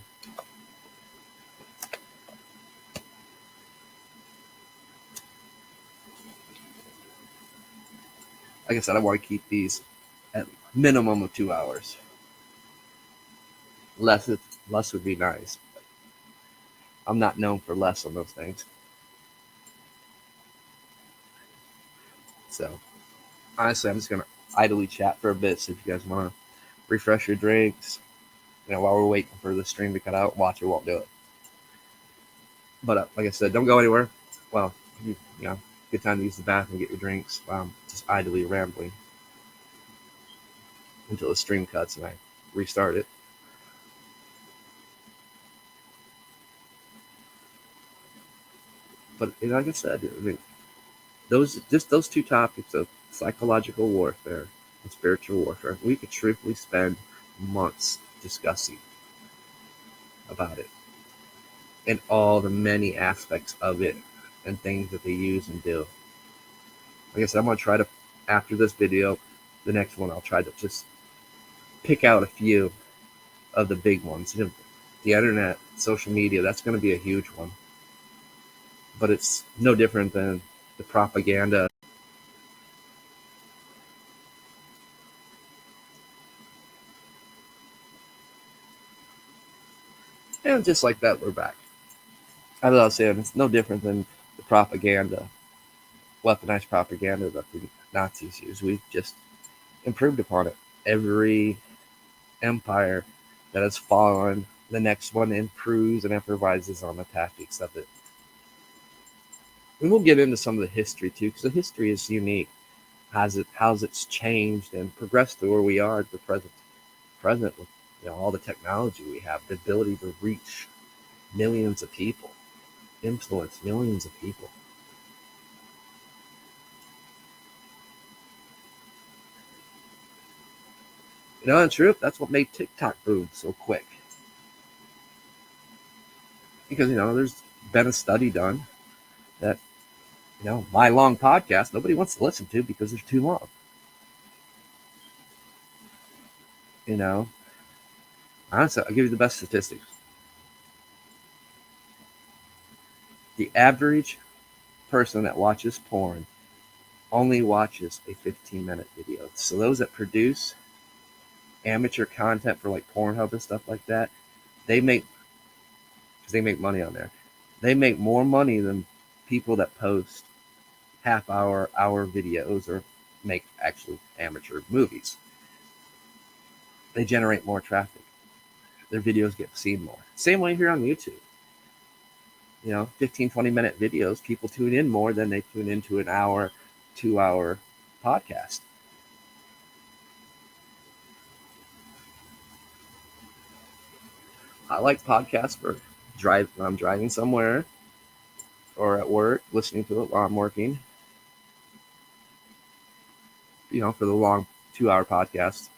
S1: Like I said, I want to keep these at minimum of 2 hours. Less would be nice. I'm not known for less on those things. So, honestly, I'm just going to idly chat for a bit. So if you guys want to refresh your drinks, while we're waiting for the stream to cut out, watch it won't do it. But like I said, don't go anywhere. Well, good time to use the bathroom, get your drinks. Just idly rambling until the stream cuts and I restart it. But like I said, those 2 topics of psychological warfare and spiritual warfare, we could truthfully spend months discussing about it and all the many aspects of it and things that they use and do. Like I said, I'm going to try to, after this video, the next one, I'll try to just pick out a few of the big ones. The internet, social media, that's going to be a huge one. but it's no different than the propaganda. And just like that, we're back. As I was saying, it's no different than the propaganda, weaponized propaganda that the Nazis used. We've just improved upon it. Every empire that has fallen, the next one improves and improvises on the tactics of it. And we'll get into some of the history too, because the history is unique. How's it's changed and progressed to where we are at the present with all the technology we have, the ability to reach millions of people, influence millions of people. In truth, that's what made TikTok boom so quick. Because there's been a study done that my long podcast nobody wants to listen to because they're too long. Honestly, I'll give you the best statistics. The average person that watches porn only watches a 15-minute video. So those that produce amateur content for like Pornhub and stuff like that, they make money on there. They make more money than people that post hour videos or make actual amateur movies. They generate more traffic. Their videos get seen more. Same way here on YouTube. 15, 20-minute videos, people tune in more than they tune into an hour, 2-hour podcast. I like podcasts for when I'm driving somewhere or at work, listening to it while I'm working. For the long 2-hour podcast.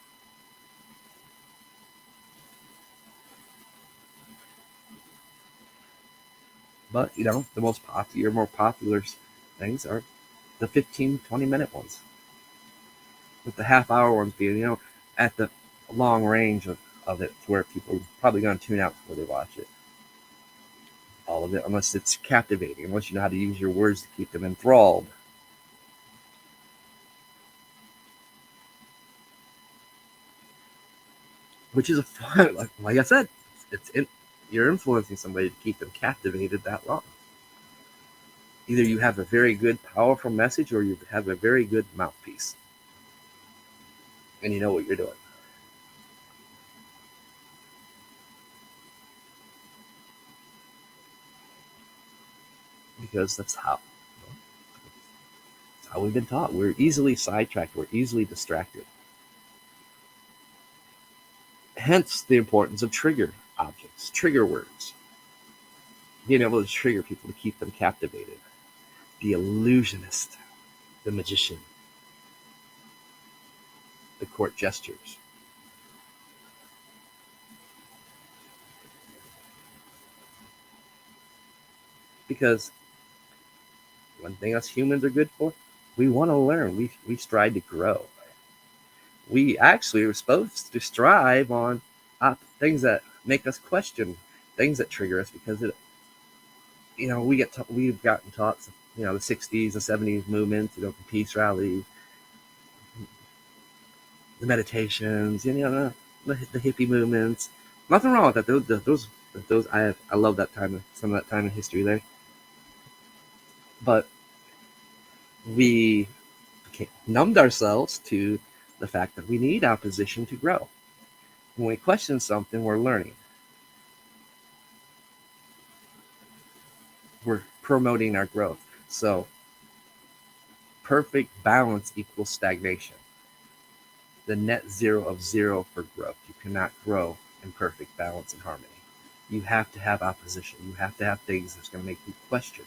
S1: But, the more popular things are the 15, 20-minute ones. With the half-hour ones being, at the long range of it, where people are probably going to tune out before they watch it. All of it, unless it's captivating, unless you know how to use your words to keep them enthralled. Which is a fun, like I said, you're influencing somebody to keep them captivated that long. Either you have a very good, powerful message, or you have a very good mouthpiece, and you know what you're doing. Because that's how we've been taught. We're easily sidetracked. We're easily distracted. Hence the importance of trigger objects, trigger words. Being able to trigger people to keep them captivated. The illusionist, the magician, the court gestures. Because one thing us humans are good for, we want to learn. We strive to grow. We actually are supposed to strive on things that make us question, things that trigger us, because we've gotten taught, the 60s and 70s movements, the peace rallies, the meditations, the hippie movements. Nothing wrong with that. Those I love that time, some of that time in history there. But we numbed ourselves to the fact that we need opposition to grow. When we question something, we're learning. We're promoting our growth. So perfect balance equals stagnation. The net zero of zero for growth. You cannot grow in perfect balance and harmony. You have to have opposition. You have to have things that's going to make you question,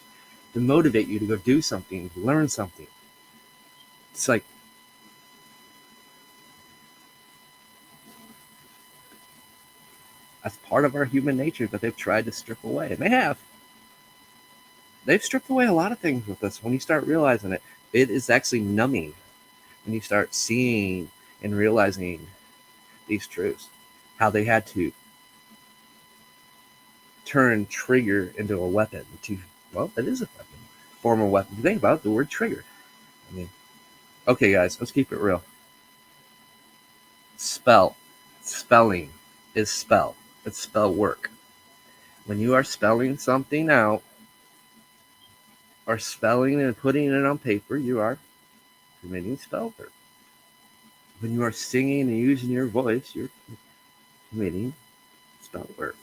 S1: to motivate you to go do something, to learn something. It's like that's part of our human nature that they've tried to strip away. And they have. They've stripped away a lot of things with us. When you start realizing it, it is actually numbing. When you start seeing and realizing these truths, how they had to turn trigger into a weapon to Well, that is a weapon, form of weapon. If you think about it, the word trigger. I mean, okay, guys, let's keep it real. Spelling is spell. It's spell work. When you are spelling something out, or spelling and putting it on paper, you are committing spell work. When you are singing and using your voice, you're committing spell work.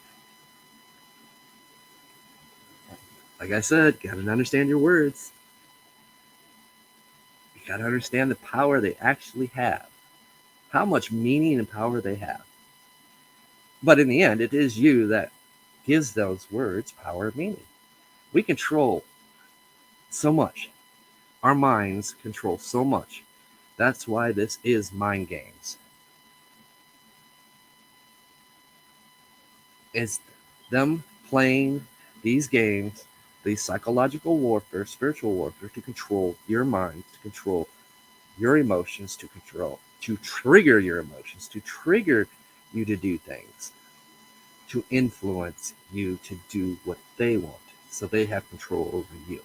S1: Like I said, you gotta understand your words. You gotta understand the power they actually have, how much meaning and power they have. But in the end, it is you that gives those words power and meaning. We control so much. Our minds control so much. That's why this is mind games. It's them playing these games, these psychological warfare, spiritual warfare, to control your mind, to control your emotions, to trigger your emotions, to trigger you to do things, to influence you to do what they want. So they have control over you.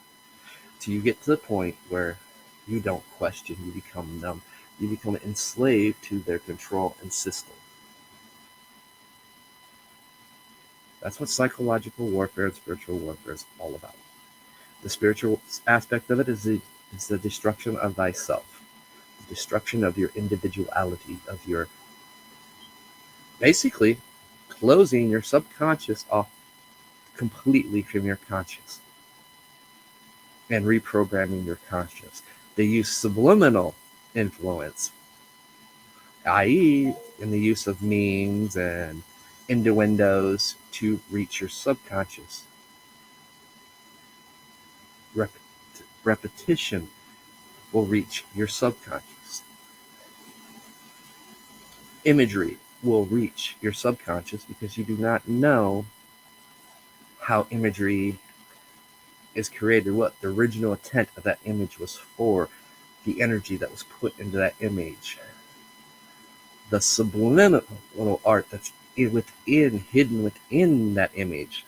S1: So you get to the point where you don't question, you become numb, you become enslaved to their control and system. That's what psychological warfare and spiritual warfare is all about. The spiritual aspect of it is the destruction of thyself, the destruction of your individuality, of your basically closing your subconscious off completely from your conscious and reprogramming your conscious. They use subliminal influence, i.e., in the use of memes and innuendos to reach your subconscious. Repetition will reach your subconscious. Imagery will reach your subconscious because you do not know how imagery is created, what the original intent of that image was for, the energy that was put into that image, the subliminal art that's hidden within that image.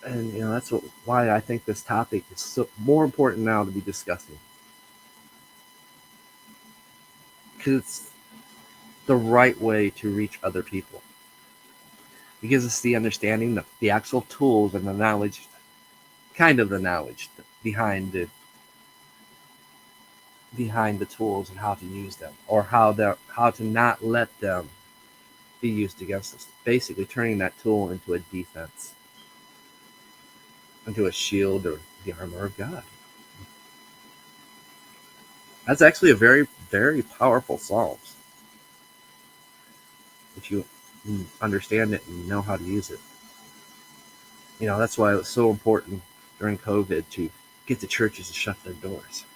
S1: And that's why I think this topic is so more important now to be discussing, because it's the right way to reach other people. It gives us the understanding, the actual tools and the knowledge, kind of the knowledge behind the tools and how to use them, or how to not let them be used against us. Basically, turning that tool into a defense, into a shield, or the armor of God. That's actually a very, very powerful psalm if you understand it and know how to use it. That's why it was so important during COVID to get the churches to shut their doors.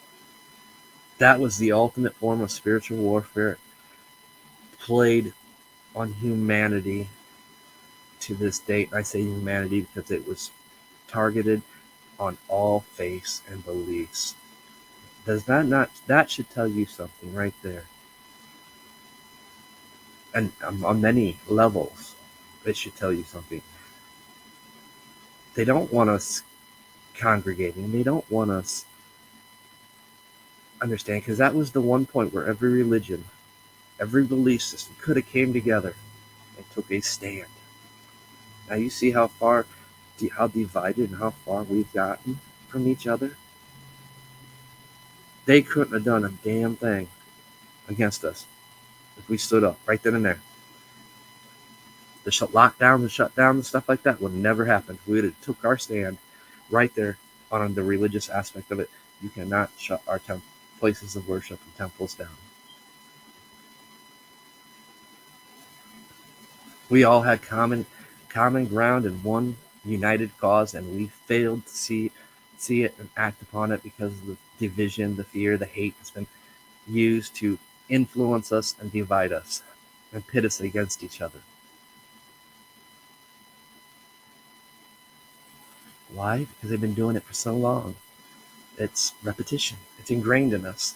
S1: That was the ultimate form of spiritual warfare played on humanity to this date. I say humanity because it was targeted on all faiths and beliefs. Does that should tell you something right there? And on many levels, it should tell you something. They don't want us congregating. They don't want us understand, because that was the one point where every religion, every belief system could have came together and took a stand. Now you see how divided and how far we've gotten from each other. They couldn't have done a damn thing against us if we stood up right then and there. The lockdown, the shutdown, and stuff like that would never happen. We would have took our stand. right there on the religious aspect of it. You cannot shut our places of worship and temples down. We all had common ground and one united cause, and we failed to see it and act upon it because of the division, the fear, the hate that's been used to influence us and divide us and pit us against each other. Why? Because they've been doing it for so long. It's repetition. It's ingrained in us.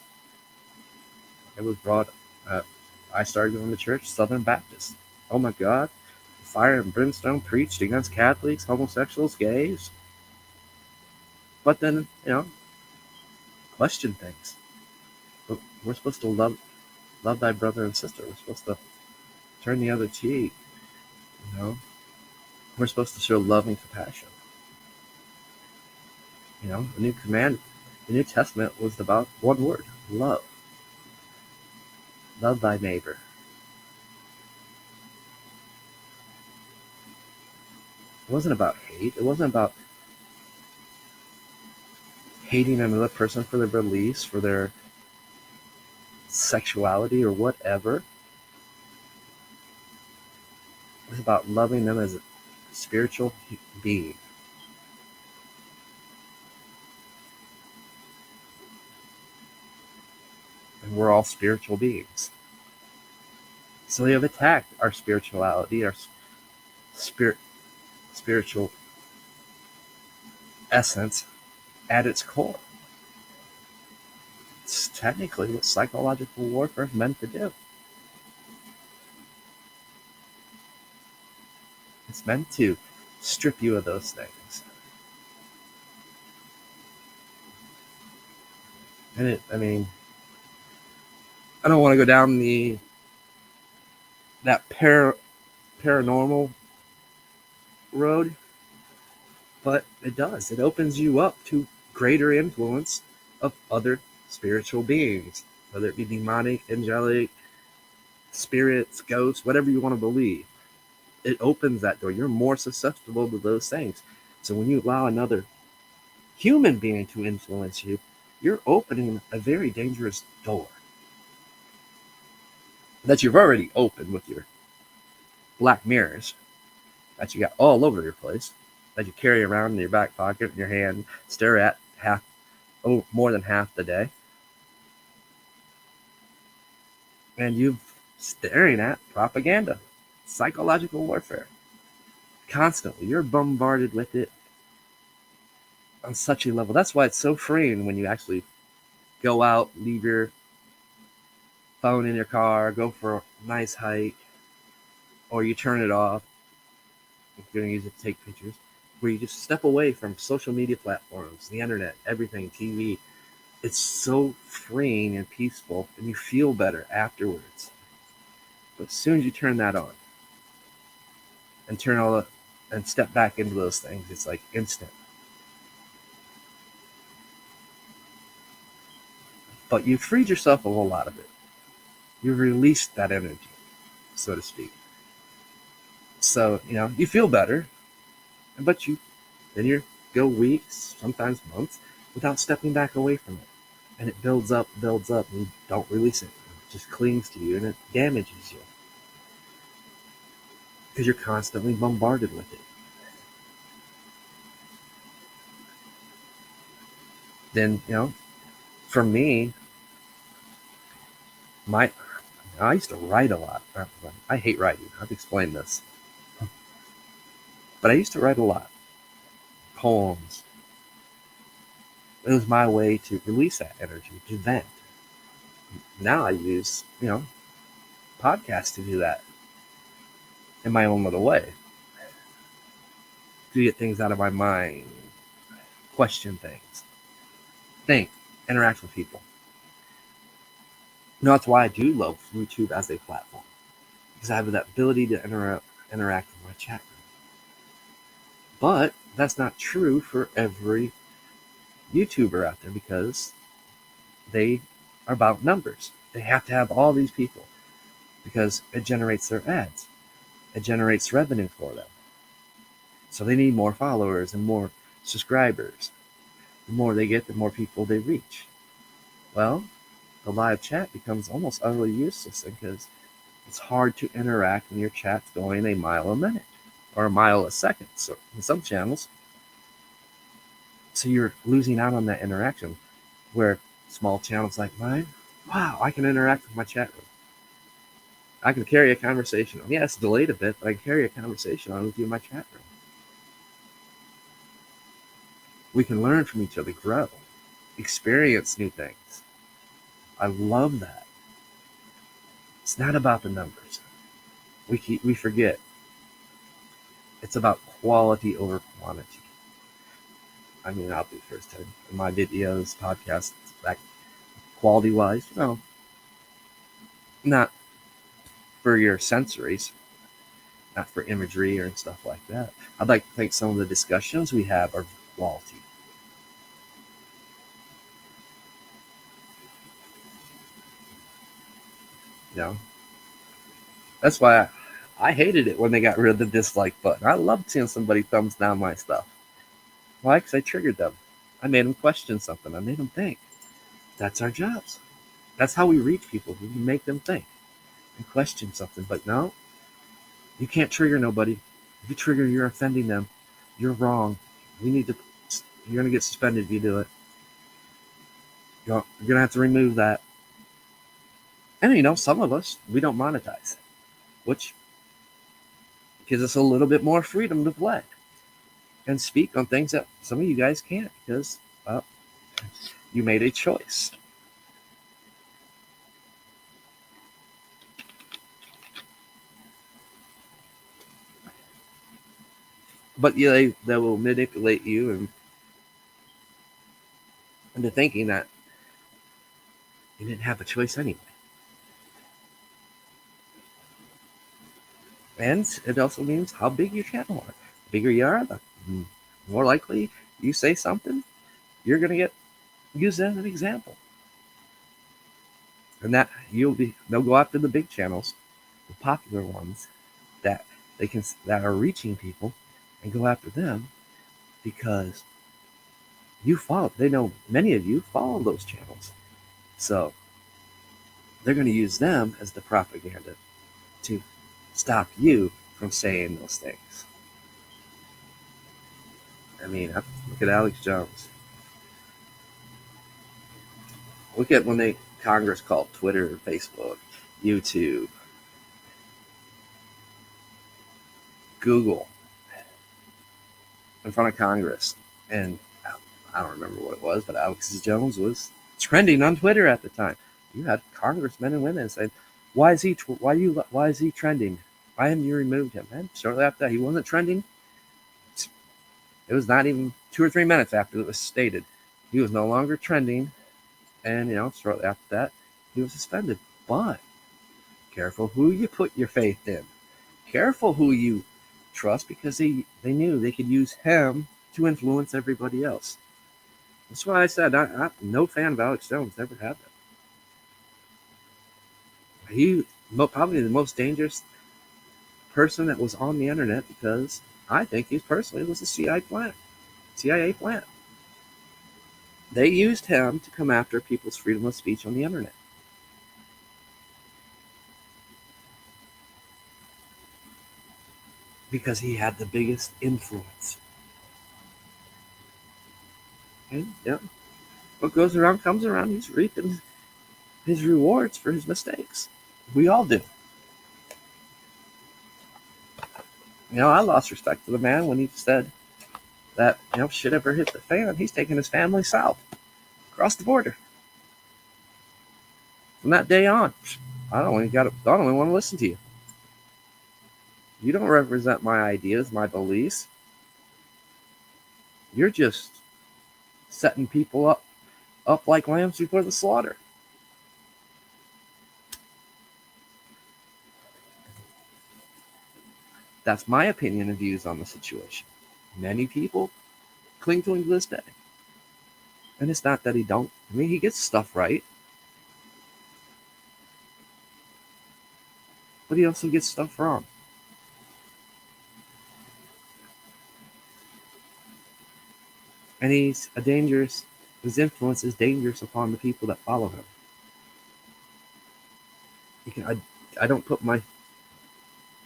S1: It was brought up. I started going to church, Southern Baptist. Oh my God. Fire and brimstone preached against Catholics, homosexuals, gays. But then, question things. But we're supposed to love thy brother and sister. We're supposed to turn the other cheek. We're supposed to show love and compassion. The New Testament was about one word: love. Love thy neighbor. It wasn't about hate. It wasn't about hating another person for their beliefs, for their sexuality or whatever. It was about loving them as a spiritual being. And we're all spiritual beings. So they have attacked our spirituality, our spiritual essence at its core. It's technically what psychological warfare is meant to do. It's meant to strip you of those things. And I don't want to go down that paranormal road, but it does. It opens you up to greater influence of other spiritual beings, whether it be demonic, angelic, spirits, ghosts, whatever you want to believe. It opens that door. You're more susceptible to those things. So when you allow another human being to influence you, you're opening a very dangerous door that you've already opened with your black mirrors that you got all over your place, that you carry around in your back pocket, in your hand, stare at more than half the day. And you're staring at propaganda, psychological warfare. Constantly. You're bombarded with it on such a level. That's why it's so freeing when you actually go out, leave your phone in your car, go for a nice hike, or you turn it off. If you're going to use it to take pictures, where you just step away from social media platforms, the internet, everything, TV. It's so freeing and peaceful, and you feel better afterwards. But as soon as you turn that on and step back into those things, it's like instant. But you freed yourself of a lot of it. You released that energy, so to speak. So, you feel better, but then you go weeks, sometimes months, without stepping back away from it. And it builds up, and you don't release it. It just clings to you, and it damages you. Because you're constantly bombarded with it. Then, for me, I used to write a lot. I hate writing. I've explained this. But I used to write a lot. Poems. It was my way to release that energy, to vent. Now I use, podcasts to do that in my own little way. To get things out of my mind, question things, think, interact with people. That's why I do love YouTube as a platform, because I have that ability to interact with my chat room. But that's not true for every YouTuber out there, because they are about numbers. They have to have all these people because it generates their ads. It generates revenue for them. So they need more followers and more subscribers. The more they get, the more people they reach. Well, the live chat becomes almost utterly useless because it's hard to interact when your chat's going a mile a minute or a mile a second. So in some channels, so you're losing out on that interaction. Where small channels like mine, wow, I can interact with my chat room. I can carry a conversation on. Yeah, it's delayed a bit, but I can carry a conversation on with you in my chat room. We can learn from each other, grow, experience new things. I love that. It's not about the numbers. We forget. It's about quality over quantity. I mean, I'll be first time in my videos, podcasts, that quality-wise, not for your sensories, not for imagery or stuff like that. I'd like to think some of the discussions we have are quality. That's why I hated it when they got rid of the dislike button. I loved seeing somebody thumbs down my stuff. Why? Because I triggered them. I made them question something. I made them think. That's our jobs. That's how we reach people. We make them think and question something. But no, you can't trigger nobody. If you trigger, you're offending them. You're wrong. You're going to get suspended if you do it. You're going to have to remove that. And some of us, we don't monetize, which gives us a little bit more freedom to play and speak on things that some of you guys can't because, well, you made a choice. But yeah, they will manipulate you into thinking that you didn't have a choice anyway. And it also means how big your channel are. The bigger you are, the more likely you say something, you're going to get used as an example. And that they'll go after the big channels, the popular ones that are reaching people, and go after them because they know many of you follow those channels. So they're going to use them as the propaganda to stop you from saying those things. I mean, look at Alex Jones. Look at when Congress called Twitter, Facebook, YouTube, Google in front of Congress. And I don't remember what it was, but Alex Jones was trending on Twitter at the time. You had congressmen and women saying, why is he trending? Why haven't you removed him? And shortly after that, he wasn't trending. It was not even 2 or 3 minutes after it was stated. He was no longer trending. And, shortly after that, he was suspended. But careful who you put your faith in. Careful who you trust, because they knew they could use him to influence everybody else. That's why I said I'm no fan of Alex Jones. Never have been. He probably the most dangerous person that was on the internet, because I think he personally was a CIA plant. They used him to come after people's freedom of speech on the internet. Because he had the biggest influence. And what goes around comes around. He's reaping his rewards for his mistakes. We all do. I lost respect for the man when he said that, shit ever hit the fan, he's taking his family south, across the border. From that day on, I don't even want to listen to you. You don't represent my ideas, my beliefs. You're just setting people up like lambs before the slaughter. That's my opinion and views on the situation. Many people cling to him to this day. And it's not that he don't. I mean, he gets stuff right. But he also gets stuff wrong. And his influence is dangerous upon the people that follow him. I don't put my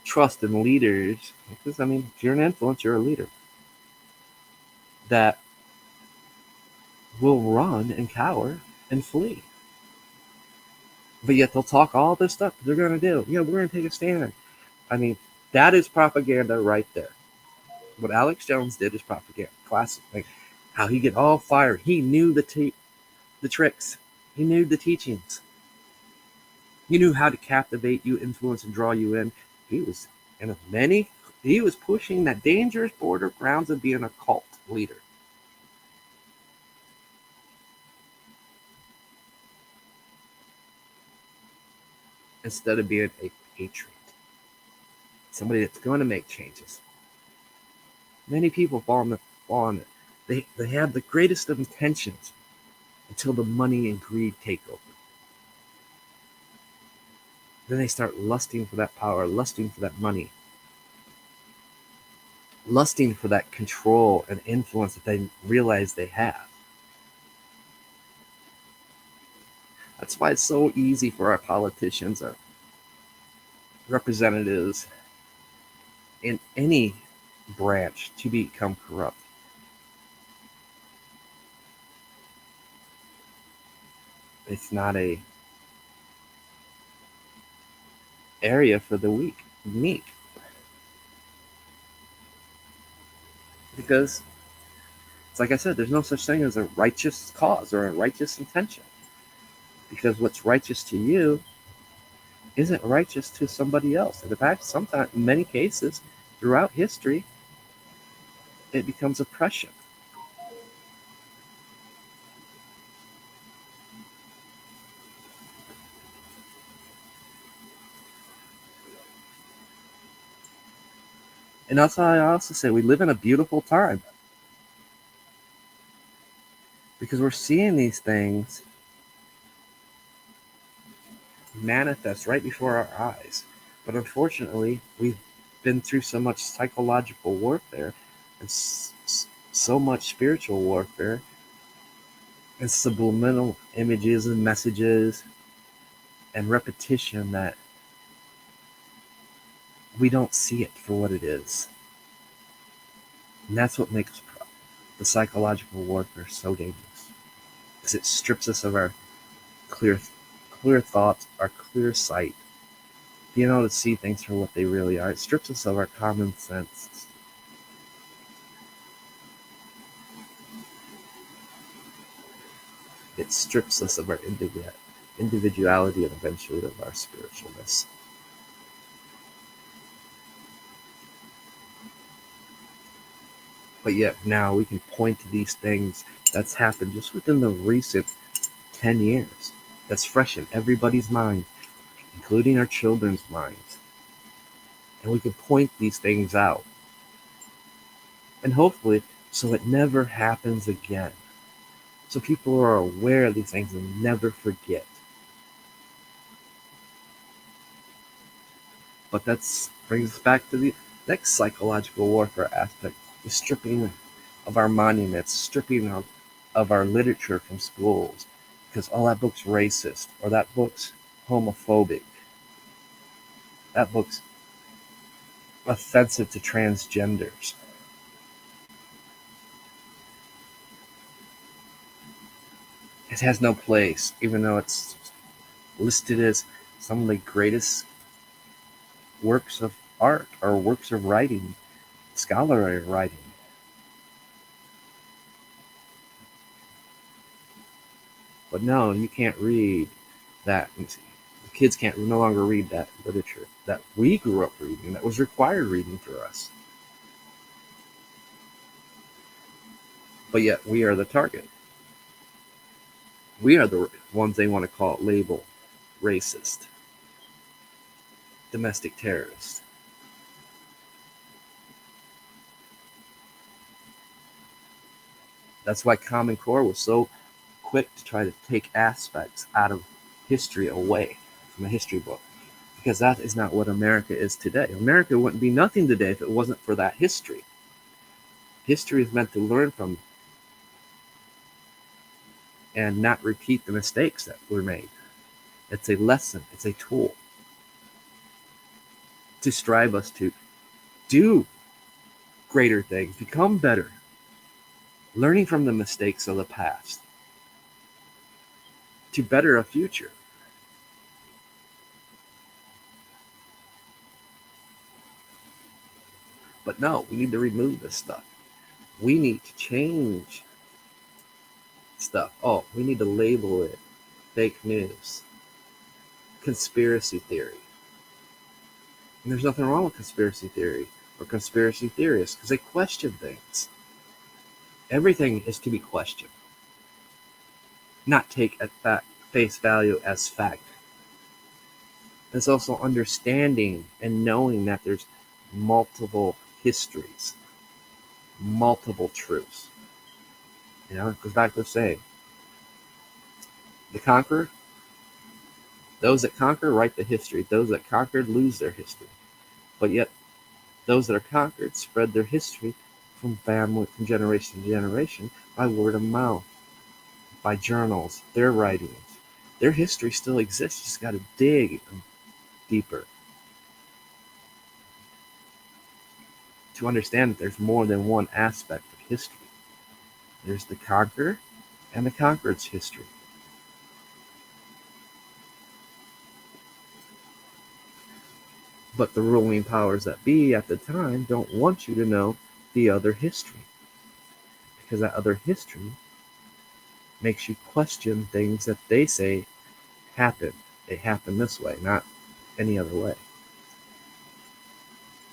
S1: trust in leaders, because I mean, if you're an influence, you're a leader that will run and cower and flee. But yet they'll talk all this stuff they're going to do. We're going to take a stand. I mean, that is propaganda right there. What Alex Jones did is propaganda. Classic. Like how he get all fired. He knew the tricks. He knew the teachings. He knew how to captivate you, influence, and draw you in. He was he was pushing that dangerous border grounds of being a cult leader. Instead of being a patriot. Somebody that's going to make changes. Many people fall on it. They have the greatest of intentions until the money and greed take over. Then they start lusting for that power, lusting for that money, lusting for that control and influence that they realize they have. That's why it's so easy for our politicians, our representatives in any branch to become corrupt. It's not a area for the meek. Because it's like I said, there's no such thing as a righteous cause or a righteous intention. Because what's righteous to you isn't righteous to somebody else. And in fact, sometimes, in many cases, throughout history, it becomes oppression. And that's why I also say we live in a beautiful time. Because we're seeing these things manifest right before our eyes. But unfortunately, we've been through so much psychological warfare and so much spiritual warfare and subliminal images and messages and repetition that we don't see it for what it is. And that's what makes the psychological warfare so dangerous. Because it strips us of our clear thoughts, our clear sight, being able to see things for what they really are. It strips us of our common sense. It strips us of our individuality and eventually of our spiritualness. But yet now we can point to these things that's happened just within the recent 10 years. That's fresh in everybody's mind, including our children's minds. And we can point these things out. And hopefully, so it never happens again. So people are aware of these things and never forget. But that brings us back to the next psychological warfare aspect, the stripping of our monuments, stripping of our literature from schools, because that book's racist, or that book's homophobic, that book's offensive to transgenders. It has no place, even though it's listed as some of the greatest works of art or works of writing, scholarly writing. But no, you can't read that. The kids can't no longer read that literature that we grew up reading, that was required reading for us. But yet we are the target. We are the ones they want to call it label racist, domestic terrorist. That's why Common Core was so quick to try to take aspects out of history away from a history book, because that is not what America is today. America wouldn't be nothing today if it wasn't for that history. History is meant to learn from and not repeat the mistakes that were made. It's a lesson, it's a tool to strive us to do greater things, become better, learning from the mistakes of the past to better a future. But no, we need to remove this stuff. We need to change stuff. Oh, we need to label it fake news, conspiracy theory. And there's nothing wrong with conspiracy theory or conspiracy theorists because they question things. Everything is to be questioned, not take at face value as fact. It's also understanding and knowing that there's multiple histories, multiple truths. You know, it goes back to saying, the conqueror, those that conquer write the history. Those that conquered lose their history. But yet, those that are conquered spread their history from family, from generation to generation, by word of mouth, by journals, their writings. Their history still exists. You just got to dig deeper to understand that there's more than one aspect of history. There's the conqueror and the conquered's history. But the ruling powers that be at the time don't want you to know the other history, because that other history makes you question things that they say happened. They happen this way, not any other way.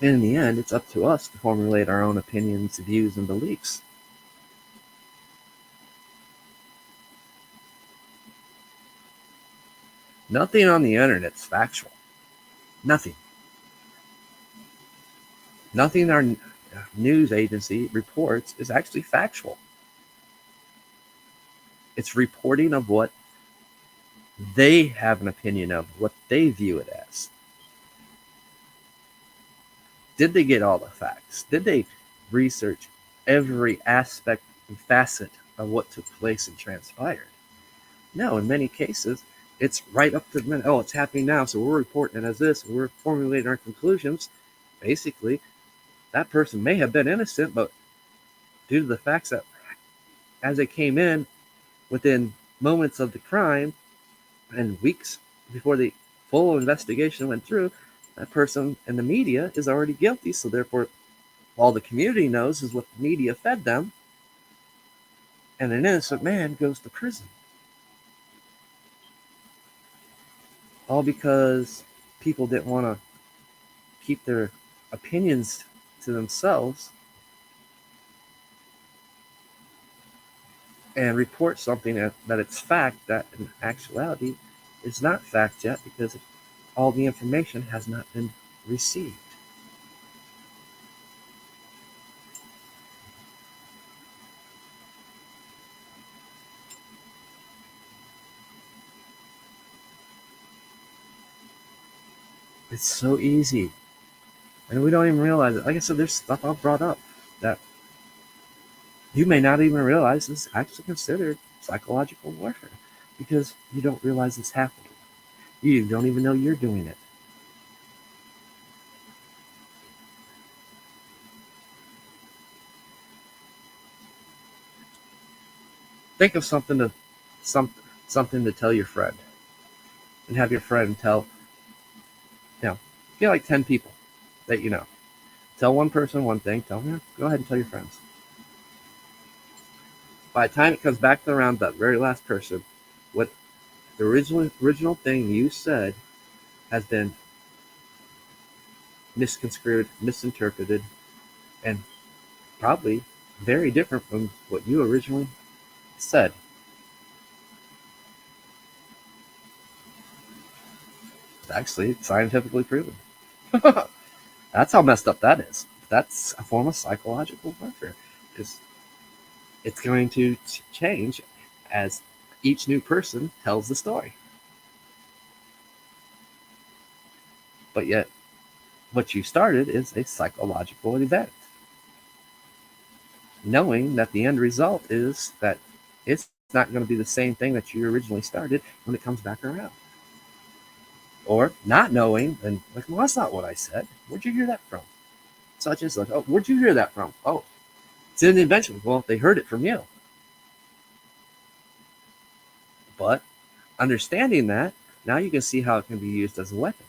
S1: And in the end, it's up to us to formulate our own opinions, views, and beliefs. Nothing on the internet's factual. Nothing. Nothing our news agency reports is actually factual. It's reporting of what they have an opinion of, what they view it as. Did they get all the facts? Did they research every aspect and facet of what took place and transpired? No, in many cases, it's right up to the minute. Oh, it's happening now, so we're reporting it as this. We're formulating our conclusions. Basically, that person may have been innocent, but due to the facts that as they came in within moments of the crime and weeks before the full investigation went through, that person and the media is already guilty. So therefore, all the community knows is what the media fed them, and an innocent man goes to prison. All because people didn't want to keep their opinions to themselves and report something that it's fact that in actuality is not fact yet, because all the information has not been received. It's so easy, and we don't even realize it. Like I said, there's stuff I've brought up that you may not even realize is actually considered psychological warfare, because you don't realize it's happening. You don't even know you're doing it. Think of something to tell your friend, and have your friend tell, like 10 people that you know. Tell one person one thing. Tell them, go ahead and tell your friends. By the time it comes back around that very last person, what the original thing you said has been misconstrued, misinterpreted, and probably very different from what you originally said. It's actually scientifically proven. That's how messed up that is. That's a form of psychological warfare. Because it's going to change as each new person tells the story. But yet, what you started is a psychological event. Knowing that the end result is that it's not going to be the same thing that you originally started when it comes back around. Or not knowing, and like, well, that's not what I said. Where'd you hear that from? Such as like, oh, where'd you hear that from? Oh, it's in the invention. Well, they heard it from you. But understanding that, now you can see how it can be used as a weapon.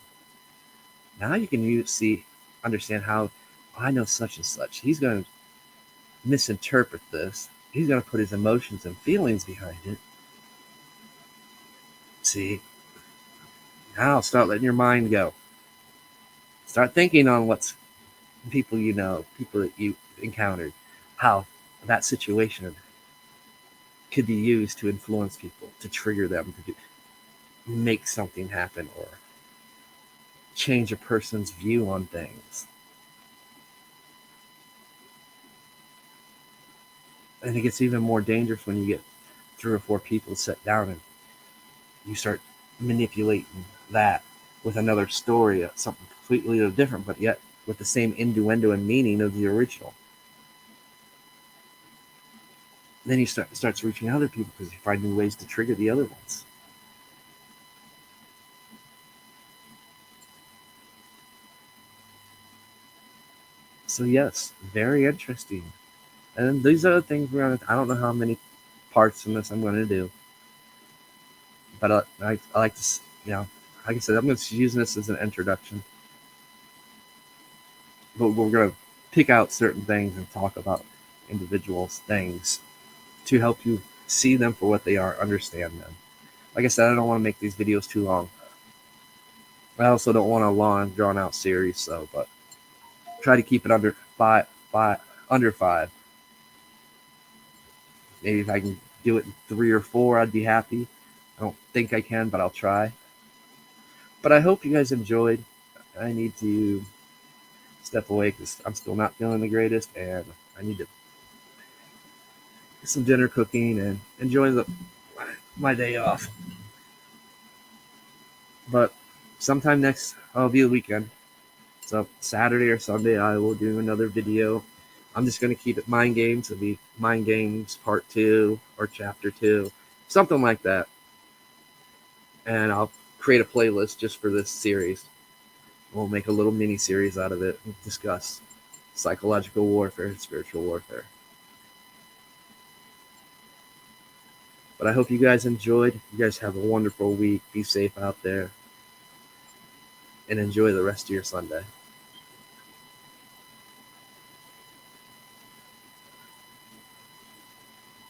S1: Now you can understand how, oh, I know such and such. He's going to misinterpret this. He's going to put his emotions and feelings behind it. See, now start letting your mind go. Start thinking on what's people you know, people that you encountered, how that situation could be used to influence people, to trigger them, to make something happen or change a person's view on things. And it gets even more dangerous when you get 3 or 4 people sit down and you start manipulating that with another story, something completely different, but yet with the same innuendo and meaning of the original. Then you starts reaching other people because you find new ways to trigger the other ones. So yes, very interesting. And these are the things I don't know how many parts in this I'm going to do, but I like to, like I said, I'm just using this as an introduction. But we're going to pick out certain things and talk about individuals' things to help you see them for what they are, understand them. Like I said, I don't want to make these videos too long. I also don't want a long, drawn-out series, but try to keep it under under 5. Maybe if I can do it in 3 or 4, I'd be happy. I don't think I can, but I'll try. But I hope you guys enjoyed. I need to step away because I'm still not feeling the greatest, and I need to get some dinner cooking and enjoy my day off. But sometime next, I'll be the weekend. So Saturday or Sunday, I will do another video. I'm just going to keep it Mind Games. It'll be Mind Games Part 2 or Chapter 2, something like that. And I'll create a playlist just for this series. We'll make a little mini series out of it and discuss psychological warfare and spiritual warfare. But I hope you guys enjoyed. You guys have a wonderful week. Be safe out there. And enjoy the rest of your Sunday.